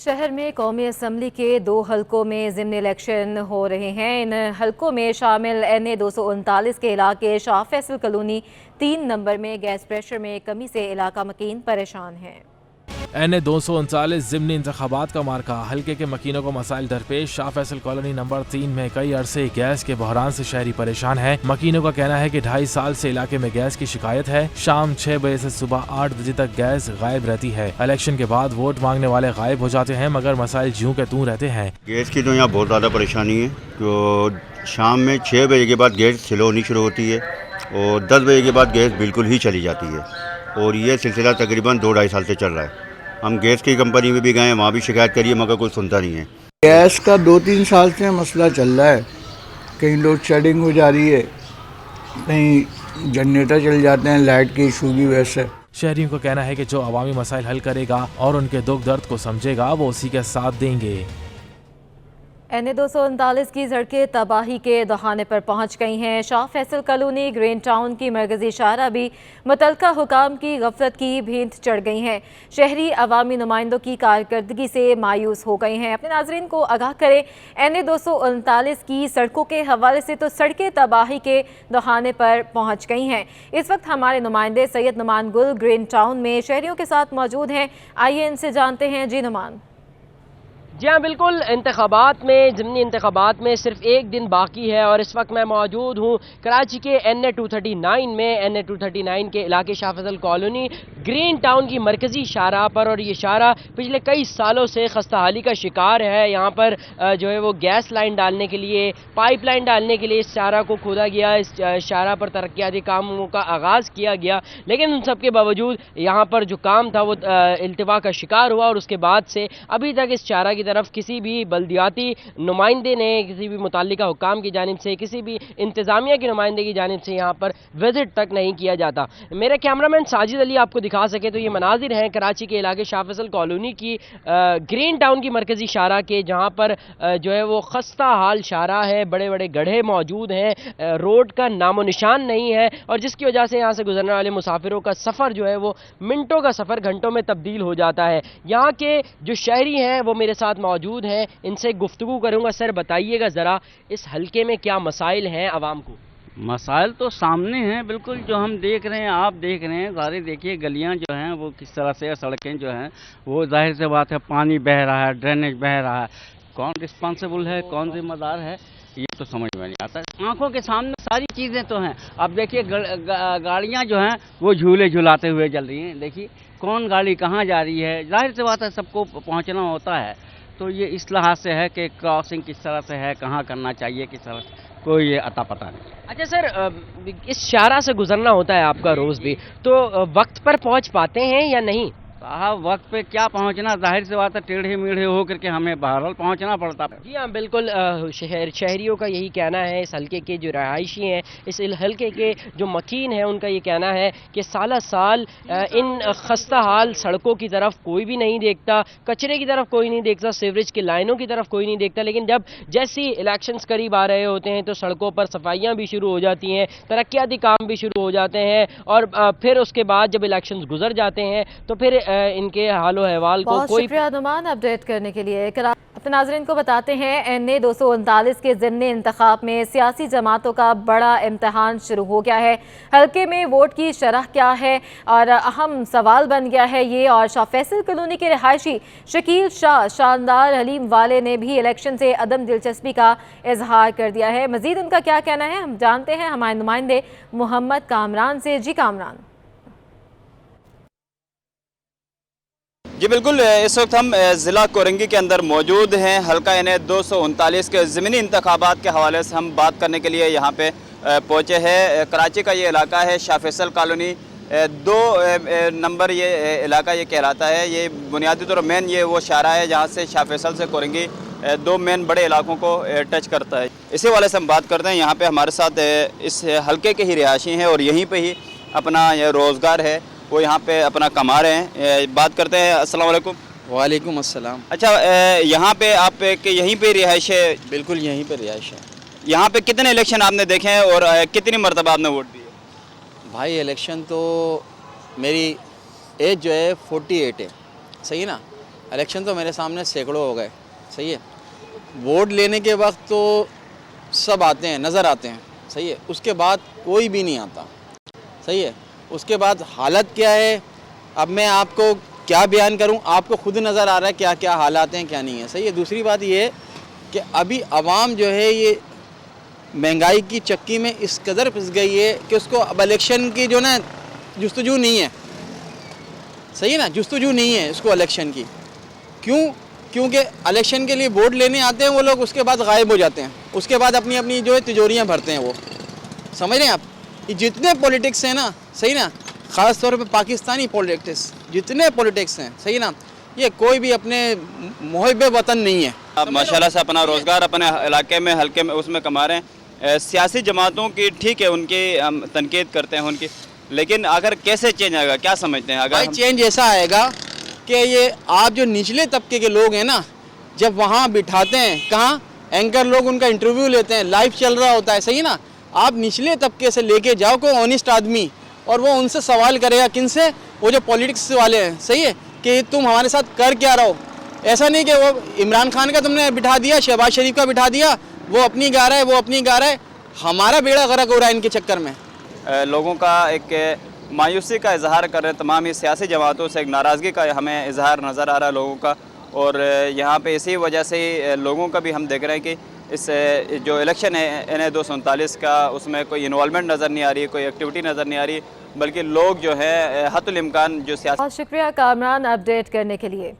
शहर में कौमी असम्बली के 2 हलकों में ज़िमनी इलेक्शन हो रहे हैं। इन हलकों में शामिल NA 239 के इलाके शाह फैसल कॉलोनी 3 नंबर में गैस प्रेशर में कमी से इलाका मकीन परेशान है। NA 239 ज़िमनी इंतखाबात का मार्का। हल्के के मकीनों को मसाइल दरपेश। शाह फैसल कॉलोनी नंबर 3 में कई अरसे गैस के बहरान से शहरी परेशान है। मकीनों का कहना है कि 2.5 साल से इलाके में गैस की शिकायत है। शाम 6 बजे से सुबह 8 बजे तक गैस गायब रहती है। इलेक्शन के बाद वोट मांगने वाले गायब हो जाते हैं, मगर मसाइल ज्यों के त्यों रहते हैं। गैस की तो यहाँ बहुत ज़्यादा परेशानी है। तो शाम में 6 बजे के बाद गैस स्लो होनी शुरू होती है और 10 बजे के बाद गैस बिल्कुल ही चली जाती है, और ये सिलसिला तकरीबन 2-2.5 साल से चल रहा है। हम गैस की कंपनी में भी गए, वहाँ भी शिकायत करिए, मगर कोई सुनता नहीं है। गैस का 2-3 साल से मसला चल रहा है। कहीं लोड शेडिंग हो जा रही है, कहीं जनरेटर चल जाते हैं लाइट के इशू की वजह से। शहरियों को कहना है कि जो अवामी मसाइल हल करेगा और उनके दुख दर्द को समझेगा, वो उसी के साथ देंगे। NA 239 की सड़कें तबाही के दहाने पर पहुंच गई हैं। Shah Faisal colony, green town की मरकजी शाहरा भी मुतलका हुकाम की गफलत की भेंट चढ़ गई हैं। शहरी अवामी नुमाइंदों की कारकर्दगी से मायूस हो गए हैं। अपने नाजरीन को आगाह करें, NA 239 की सड़कों के हवाले से तो सड़कें तबाही के दहाने पर पहुँच गई हैं। इस वक्त हमारे नुमाइंदे सैयद नुमान गुल ग्रीन टाउन में शहरियों के साथ मौजूद हैं। आइए इनसे जानते हैं। जी नुमान। जी हाँ बिल्कुल, इंतखाबात में ज़िमनी इंतखाबात में सिर्फ एक दिन बाकी है और इस वक्त मैं मौजूद हूँ कराची के NA 239 में। NA 239 के इलाके Shah Faisal colony green town की मरकज़ी शाहराह पर, और ये शाहराह पिछले कई सालों से खस्ताहाली का शिकार है। यहाँ पर जो है वो गैस लाइन डालने के लिए, पाइप लाइन डालने के लिए इस शाहराह को खोदा गया। इस शाहराह पर तरक्याती कामों का आगाज़ किया गया, लेकिन उन सब के बावजूद यहाँ पर जो काम था वो इल्तिवा का शिकार हुआ, और उसके बाद से अभी तक इस शाहराह की तरफ किसी भी बल्दियाती नुमाइंदे ने, किसी भी मुताल्लिका हुकाम की जानिब से, किसी भी इंतज़ामिया की नुमाइंदे की जानिब से यहाँ पर विजिट तक नहीं किया जाता। मेरे कैमरामैन साजिद अली आपको दिखा सके तो ये मनाजिर हैं कराची के इलाके शाह फैसल कॉलोनी की ग्रीन टाउन की मरकज़ी शाहराह के, जहाँ पर जो है वो खस्ता हाल शाहराह है। बड़े बड़े गड्ढे मौजूद हैं, रोड का नामो निशान नहीं है, और जिसकी वजह से यहाँ से गुजरने वाले मुसाफिरों का सफ़र जो है वो मिनटों का सफ़र घंटों में तब्दील हो जाता है। यहाँ के जो शहरी हैं वो मेरे साथ मौजूद हैं, इनसे गुफ्तगू करूंगा। सर बताइएगा ज़रा, इस हलके में क्या मसाइल हैं आवाम को? मसाइल तो सामने हैं बिल्कुल, जो हम देख रहे हैं, आप देख रहे हैं। सारे देखिए गलियां जो हैं वो किस तरह से, सड़कें जो हैं वो जाहिर से बात है पानी बह रहा है, ड्रेनेज बह रहा है। कौन रिस्पॉन्सिबल है, कौन जिम्मेदार है, ये तो समझ में नहीं आता। आंखों के सामने सारी चीज़ें तो हैं। अब देखिए गाड़ियाँ जो हैं वो झूले झुलाते हुए चल रही हैं। देखिए कौन गाड़ी कहाँ जा रही है, जाहिर से बात है सबको पहुँचना होता है। तो ये इस लिहाज से है कि क्रॉसिंग किस तरह से है, कहाँ करना चाहिए, किस तरह से, कोई ये अता पता नहीं। अच्छा सर, इस शाहराह से गुजरना होता है आपका रोज़ भी, तो वक्त पर पहुंच पाते हैं या नहीं? साहब वक्त पे क्या पहुंचना, जाहिर सी बात है टेढ़े मेढ़े हो करके हमें बहरहाल पहुंचना पड़ता है। जी हाँ बिल्कुल, शहरियों का यही कहना है, इस हल्के के जो रहायशी हैं, इस हल्के के जो मकीन हैं, उनका ये कहना है कि साल साल इन खस्ता हाल सड़कों की तरफ कोई भी नहीं देखता, कचरे की तरफ कोई नहीं देखता, सीवरेज की लाइनों की तरफ कोई नहीं देखता। लेकिन जब जैसी इलेक्शंस करीब आ रहे होते हैं तो सड़कों पर सफाइयाँ भी शुरू हो जाती हैं, तरक्याती काम भी शुरू हो जाते हैं, और फिर उसके बाद जब इलेक्शंस गुजर जाते हैं तो फिर इनके हालो अहवाल को कोई। शुक्रिया नुमान अपडेट करने के लिए। अपने नाज़रीन को बताते हैं, NA 239 के ज़िमनी इंतखाब में सियासी जमातों का बड़ा इम्तहान शुरू हो गया है। हल्के में वोट की शरह क्या है और अहम सवाल बन गया है ये। और शाह फैसल कॉलोनी के रिहायशी शकील शाह शानदार हलीम वाले ने भी इलेक्शन से अदम दिलचस्पी का इजहार कर दिया है। मज़ीद उनका क्या कहना है हम जानते हैं हमारे नुमाइंदे मोहम्मद कामरान से। जी कामरान। जी बिल्कुल, इस वक्त हम ज़िला कोरंगी के अंदर मौजूद हैं। हल्का NA 239 के ज़मीनी इंतखाबात के हवाले से हम बात करने के लिए यहाँ पे पहुँचे हैं। कराची का ये इलाका है शाह फैसल कॉलोनी 2 नंबर ये इलाका ये कहलाता है। ये बुनियादी तौर मेन ये वो शाहराह है जहाँ से शाह फैसल से कोरंगी 2 मेन बड़े इलाकों को टच करता है। इसी वाले से हम बात करते हैं। यहाँ पे हमारे साथ इस हल्के के ही रिहायशी हैं और यहीं पे ही अपना ये रोज़गार है, वो यहाँ पे अपना कमा रहे हैं। बात करते हैं। अस्सलाम वालेकुम। वालेकुम अस्सलाम। अच्छा, यहाँ पे आप के यहीं पे रिहाइश है? बिल्कुल यहीं पे रिहाइश है। यहाँ पे कितने इलेक्शन आपने देखे हैं और कितनी मरतबा आपने वोट दिए? भाई इलेक्शन तो मेरी एज जो है 48 है, सही ना। इलेक्शन तो मेरे सामने सैकड़ों हो गए, सही है। वोट लेने के वक्त तो सब आते हैं, नज़र आते हैं, सही है। उसके बाद कोई भी नहीं आता, सही है। उसके बाद हालत क्या है, अब मैं आपको क्या बयान करूं, आपको खुद नज़र आ रहा है क्या क्या हालात हैं, क्या नहीं है, सही है। दूसरी बात ये है कि अभी आवाम जो है ये महंगाई की चक्की में इस कदर पिस गई है कि उसको अब इलेक्शन की जो ना जुस्तजू नहीं है, सही है ना, जुस्तजू नहीं है उसको इलेक्शन की। क्यों? क्योंकि इलेक्शन के लिए वोट लेने आते हैं वो लोग, उसके बाद गायब हो जाते हैं, उसके बाद अपनी अपनी जो है तिजोरियाँ भरते हैं वो, समझ रहे हैं आप। ये जितने पॉलिटिक्स हैं ना, सही ना, ख़ास तौर पे पाकिस्तानी पॉलिटिक्स जितने पॉलिटिक्स हैं, सही ना, ये कोई भी अपने मुहिब वतन नहीं है। आप माशाल्लाह से अपना रोज़गार अपने इलाके में हल्के में उसमें कमा रहे हैं। सियासी जमातों की ठीक है, उनकी हम तनकीद करते हैं उनकी, लेकिन अगर कैसे चेंज आएगा, क्या समझते हैं? अगर चेंज ऐसा आएगा कि ये आप जो निचले तबके के लोग हैं ना, जब वहाँ बिठाते हैं, कहाँ एंकर लोग उनका इंटरव्यू लेते हैं, लाइव चल रहा होता है, सही ना, आप निचले तबके से लेके जाओ कोई ऑनेस्ट आदमी, और वो उनसे सवाल करेगा, किन से? वो जो पॉलिटिक्स वाले हैं, सही है, कि तुम हमारे साथ कर क्या रहो। ऐसा नहीं कि वो इमरान खान का तुमने बिठा दिया, शहबाज शरीफ का बिठा दिया, वो अपनी गा रहा है, वो अपनी गा रहा है, हमारा बेड़ा गर्क हो रहा है इनके चक्कर में। लोगों का एक मायूसी का इजहार कर रहे हैं, तमाम ही सियासी जमातों से एक नाराज़गी का हमें इजहार नज़र आ रहा है लोगों का, और यहाँ पे इसी वजह से लोगों का भी हम देख रहे हैं कि इस जो इलेक्शन है NA 239 का, उसमें कोई इन्वॉल्वमेंट नज़र नहीं आ रही है, कोई एक्टिविटी नज़र नहीं आ रही, बल्कि लोग जो है हतुल इम्कान जो सियासी। बहुत शुक्रिया कामरान अपडेट करने के लिए।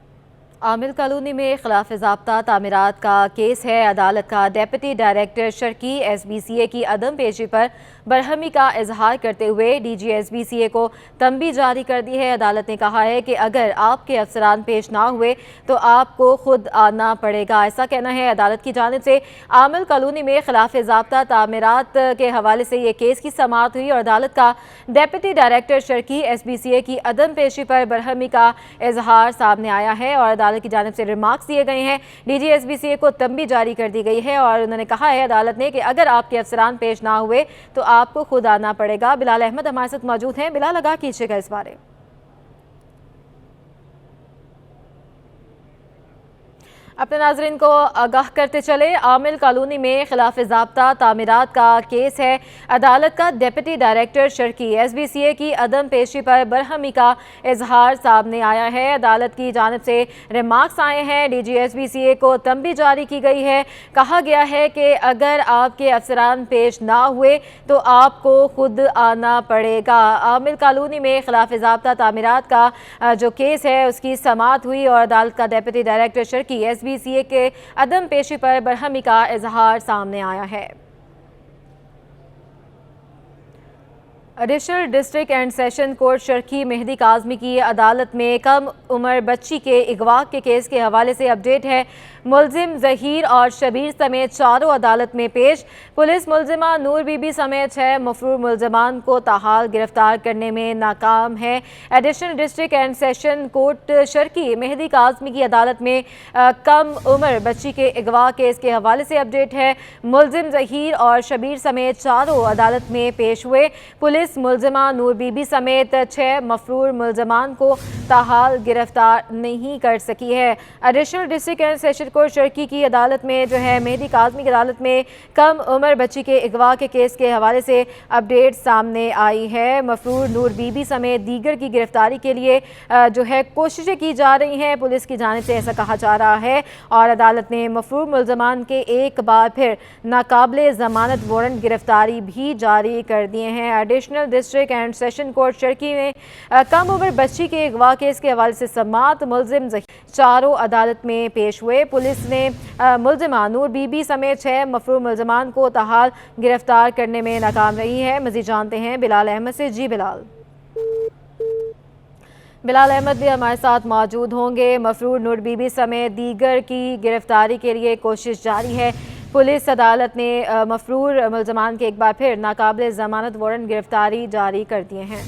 आमिल कॉलोनी में खिलाफ ज़ाब्ता तामीरात का केस है। अदालत का डेप्यूटी डायरेक्टर शर्की SBCA की अदम पेशी पर बरहमी का इजहार करते हुए DG SBCA को तंबी जारी कर दी है। अदालत ने कहा है कि अगर आपके अफसरान पेश ना हुए तो आपको खुद आना पड़ेगा, ऐसा कहना है अदालत की जानिब से। आमिल कॉलोनी में खिलाफ ज़ाब्ता तामीरात के हवाले से ये केस की समाअत हुई और अदालत का डेप्यूटी डायरेक्टर शर्की SBCA की अदम पेशी पर बरहमी का इजहार सामने आया है और अदालत की जानिब से रिमार्क्स दिए गए हैं। DG SBCA को तंबी जारी कर दी गई है और उन्होंने कहा है अदालत ने कि अगर आपके अफसरान पेश ना हुए तो आपको खुद आना पड़ेगा। बिलाल अहमद हमारे साथ मौजूद हैं। बिलाल, आगाह कीजिएगा इस बारे। अपने नाज़रीन को आगाह करते चले, आमिल कॉलोनी में खिलाफ ज़ाब्ता तामीरात का केस है। अदालत का डेप्यूटी डायरेक्टर शर्की SBCA की अदम पेशी पर बरहमी का इजहार सामने आया है। अदालत की जानिब से रिमार्क्स आए हैं। DG SBCA को तंबी जारी की गई है। कहा गया है कि अगर आपके अफसरान पेश ना हुए तो आपको खुद आना पड़ेगा। आमिल कॉलोनी में खिलाफ ज़ाब्ता तामीरात का जो केस है उसकी समाअत हुई और अदालत का डेप्यूटी डायरेक्टर शर्की SBCA के अदम पेशी पर बरहमी का इजहार सामने आया है। Additional district and session court शर्की मेहदी काज़मी की अदालत में कम उम्र बच्ची के अगवा के केस के हवाले से अपडेट है। मुलजिम ज़हीर और शबीर समेत चारों अदालत में पेश। पुलिस मुलजिमा नूर बीबी समेत 6 मफरूर मुलजमान को ताहाल गिरफ्तार करने में नाकाम है। Additional district and session court शर्की मेहदी काज़मी की अदालत में कम उम्र बच्ची के अगवा केस के हवाले से अपडेट है। मुलजिम ज़हीर और शबीर समेत चारों अदालत में पेश हुए। पुलिस मुलजिमा नूर बीबी समेत 6 मफरूर मुलजमान को ताहाल गिरफ्तार नहीं कर सकी है। Additional district and session court Sharki की अदालत में जो है मेहदी काज़मी की अदालत में कम उम्र बच्ची के अगवा के केस के हवाले से अपडेट सामने आई है। मफरूर नूर बीबी समेत दीगर की गिरफ्तारी के लिए जो है कोशिशें की जा रही हैं, पुलिस की जानिब से ऐसा कहा जा रहा है और अदालत ने मफरूर मुलजमान के एक बार फिर नाकाबिले ज़मानत वारंट गिरफ्तारी भी जारी कर दिए हैं। Additional district and session court Sharki में कम उम्र बच्ची के अगवा केस के हवाले से समाअत। मुलजिम चारों अदालत में पेश हुए। पुलिस ने मुलजिमा नूर बीबी समेत 6 मफरूर मुलजमान को ताहाल गिरफ्तार करने में नाकाम रही है। मज़ीद जानते हैं बिलाल अहमद से। जी बिलाल अहमद भी हमारे साथ मौजूद होंगे। मफरूर नूर बीबी समेत दीगर की गिरफ्तारी के लिए कोशिश जारी है। पुलिस अदालत ने मफरूर मुलजमान के एक बार फिर नाकाबिले ज़मानत वारंट गिरफ्तारी जारी कर दिए हैं।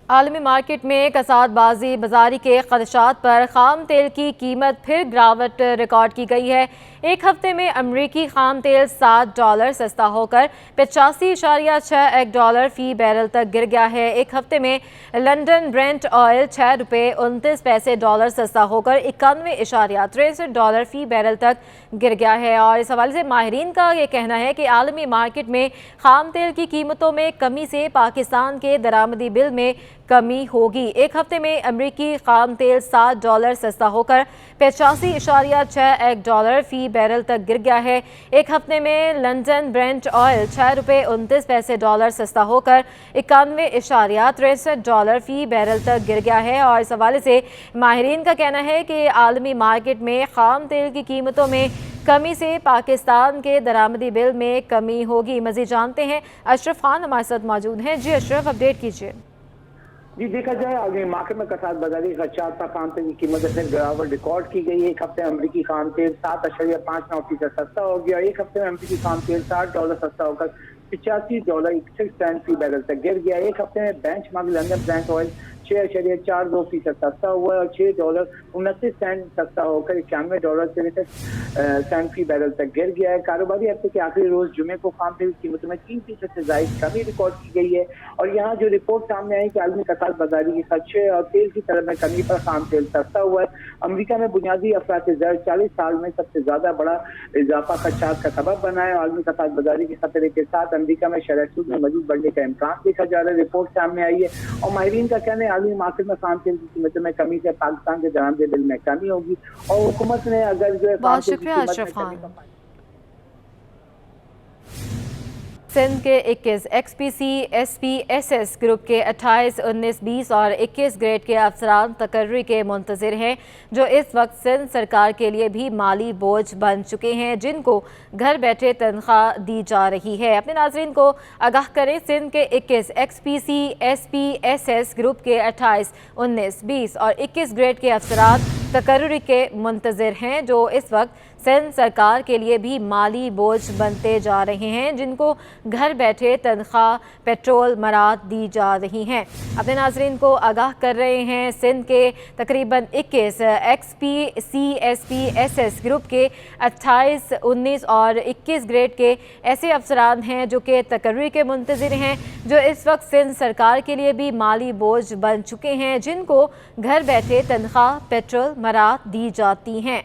عالمی مارکیٹ میں کساد بازی بازاری کے خدشات پر خام تیل کی قیمت پھر گراوٹ ریکارڈ کی گئی ہے۔ ایک ہفتے میں امریکی خام تیل $7 سستا ہو کر $85.61 فی بیرل تک گر گیا ہے۔ ایک ہفتے میں لنڈن برنٹ آئل $6.29 سستا ہو کر $91.63 فی بیرل تک گر گیا ہے، اور اس حوالے سے ماہرین کا یہ کہنا ہے کہ عالمی مارکیٹ میں خام تیل کی قیمتوں میں کمی سے پاکستان کے درآمدی بل میں کمی ہوگی۔ ایک ہفتے میں امریکی خام تیل $7 سستا ہو کر $85.61 فی بیرل تک گر گیا ہے۔ ایک ہفتے میں لنڈن برنٹ آئل $6.29 سستا ہو کر $91.63 فی بیرل تک گر گیا ہے، اور اس حوالے سے ماہرین کا کہنا ہے کہ عالمی مارکیٹ میں خام تیل کی قیمتوں میں کمی سے پاکستان کے درآمدی بل میں کمی ہوگی۔ مزید جانتے ہیں، اشرف خان ہمارے ساتھ موجود ہیں۔ جی اشرف، اپڈیٹ کیجیے۔ جی دیکھا جائے عالمی مارکیٹ میں کساد بازاری خدشات پر خام تیل کی قیمت میں گراوٹ ریکارڈ کی گئی ہے۔ ایک ہفتے میں امریکی خام تیل 7.59% سستا ہو گیا۔ ایک ہفتے میں امریکی خام تیل $60 سستا ہو کر $85.61 فی بیرل تک گر گیا۔ ایک ہفتے میں bench mark London burnt oil 6.42% سستا ہوا ہے اور $6.29 سستا ہو کر $91.63 فی بیرل تک گر گیا ہے۔ کاروباری ہفتے کے آخری روز جمعے کو خام تیل کی قیمتوں میں 3% سے زائد کمی ریکارڈ کی گئی ہے، اور یہاں جو رپورٹ سامنے آئی کہ عالمی کساد بازاری کے خدشے اور تیل کی طلب میں کمی پر خام تیل سستا ہوا ہے۔ امریکہ میں بنیادی افراط زر 40 سال میں سب سے زیادہ بڑا اضافہ خدشات کا سبب بنا ہے۔ عالمی کساد بازاری کے خطرے کے ساتھ امریکہ میں شرح سود میں مزید بڑھنے کا امکان دیکھا جا رہا ہے۔ رپورٹ سامنے آئی ہے اور ماہرین کا کہنا ہے عالمی مارکیٹ میں خام تیل کی قیمتوں میں کمی سے پاکستان کے درآمدی بل میں کمی ہوگی، اور حکومت نے اگر جو ہے بہت شکریہ اشرف خان۔ سندھ کے 21 XPC SPSS گروپ کے 28 19 20 اور 21 گریڈ کے افسران تقرری کے منتظر ہیں، جو اس وقت سندھ سرکار کے لیے بھی مالی بوجھ بن چکے ہیں، جن کو گھر بیٹھے تنخواہ دی جا رہی ہے۔ اپنے ناظرین کو آگاہ کریں، سندھ کے 21 XPC SPSS گروپ کے 28 19 20 اور 21 گریڈ کے افسران تقرری کے منتظر ہیں، جو اس وقت سندھ سرکار کے لیے بھی مالی بوجھ بنتے جا رہے ہیں، جن کو گھر بیٹھے تنخواہ پیٹرول مراد دی جا رہی ہیں۔ اپنے ناظرین کو آگاہ کر رہے ہیں، سندھ کے تقریباً 21 XPC SPSS گروپ کے 28 19 اور 21 گریڈ کے ایسے افسران ہیں جو کہ تقرری کے منتظر ہیں، جو اس وقت سندھ سرکار کے لیے بھی مالی بوجھ بن چکے ہیں، جن کو گھر بیٹھے تنخواہ پیٹرول مراد دی جاتی ہیں۔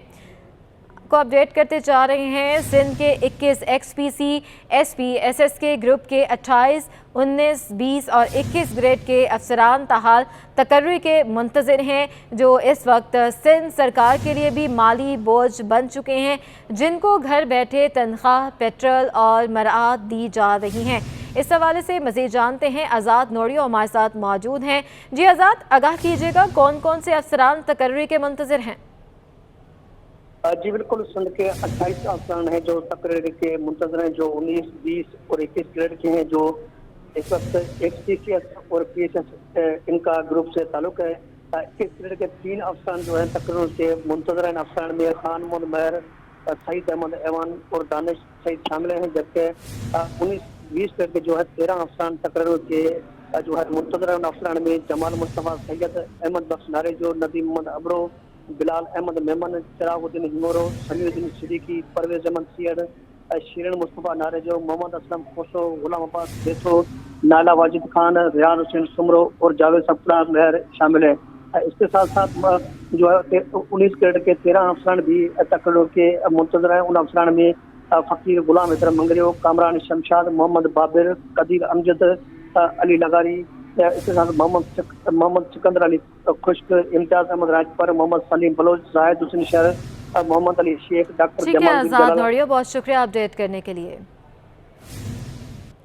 کو اپڈیٹ کرتے جا رہے ہیں، سندھ کے 21 XPC SPSS کے گروپ کے 28 19 20 اور 21 گریڈ کے افسران تاحال تقرری کے منتظر ہیں، جو اس وقت سندھ سرکار کے لیے بھی مالی بوجھ بن چکے ہیں، جن کو گھر بیٹھے تنخواہ پیٹرول اور مراعات دی جا رہی ہیں۔ اس حوالے سے مزید جانتے ہیں، آزاد نوریو ہمارے ساتھ موجود ہیں۔ جی آزاد، آگاہ کیجیے گا کون کون سے افسران تقرری کے منتظر ہیں؟ جی بالکل، سندھ کے 28 افسران ہیں جو تقرری کے منتظر ہیں، جو 19 20 اور 21 گریڈ کے ہیں، جو اس وقت XPCS اور PSS ان کا گروپ سے تعلق ہے۔ 21 گریڈ کے 3 افسران جو ہیں تقرر کے منتظر ہیں۔ افسران میں خان محمد مہر، سعید احمد ایوان اور دانش سعید شامل ہیں، جبکہ 19 20 گریڈ کے جو ہے 13 افسران تقرر کے جو ہے منتظر ہیں۔ ان افسران میں جمال مصطفیٰ، سید احمد بخش ناریجو، ندیم محمد ابرو، بلال احمد میمن، چراغ الدین ہمورو، سمیع الدین صدیقی، پرویز احمد سیئر، شیرین مصطفیٰ ناریجو، محمد اسلم خوشو، غلام عباس بیسو، نائلہ واجد خان، ریان حسین سمرو اور جاوید سفرار مہر شامل ہیں۔ اس کے ساتھ ساتھ جو ہے 19 گریڈ کے 13 افسران بھی تقرر کے منتظر ہیں۔ ان افسران میں فقیر غلام حیدر منگریو، کامران شمشاد، محمد بابر، قدیر امجد، علی لغاری، اس کے ساتھ محمد سکندر علی خشک، امتیاز احمد راجپر، محمد سلیم بلوچ، زاہد حسین شہر، محمد علی شیخ، ڈاکٹر ٹھیک ہے آزاد نوریو، بہت شکریہ اپڈیٹ کرنے کے لیے۔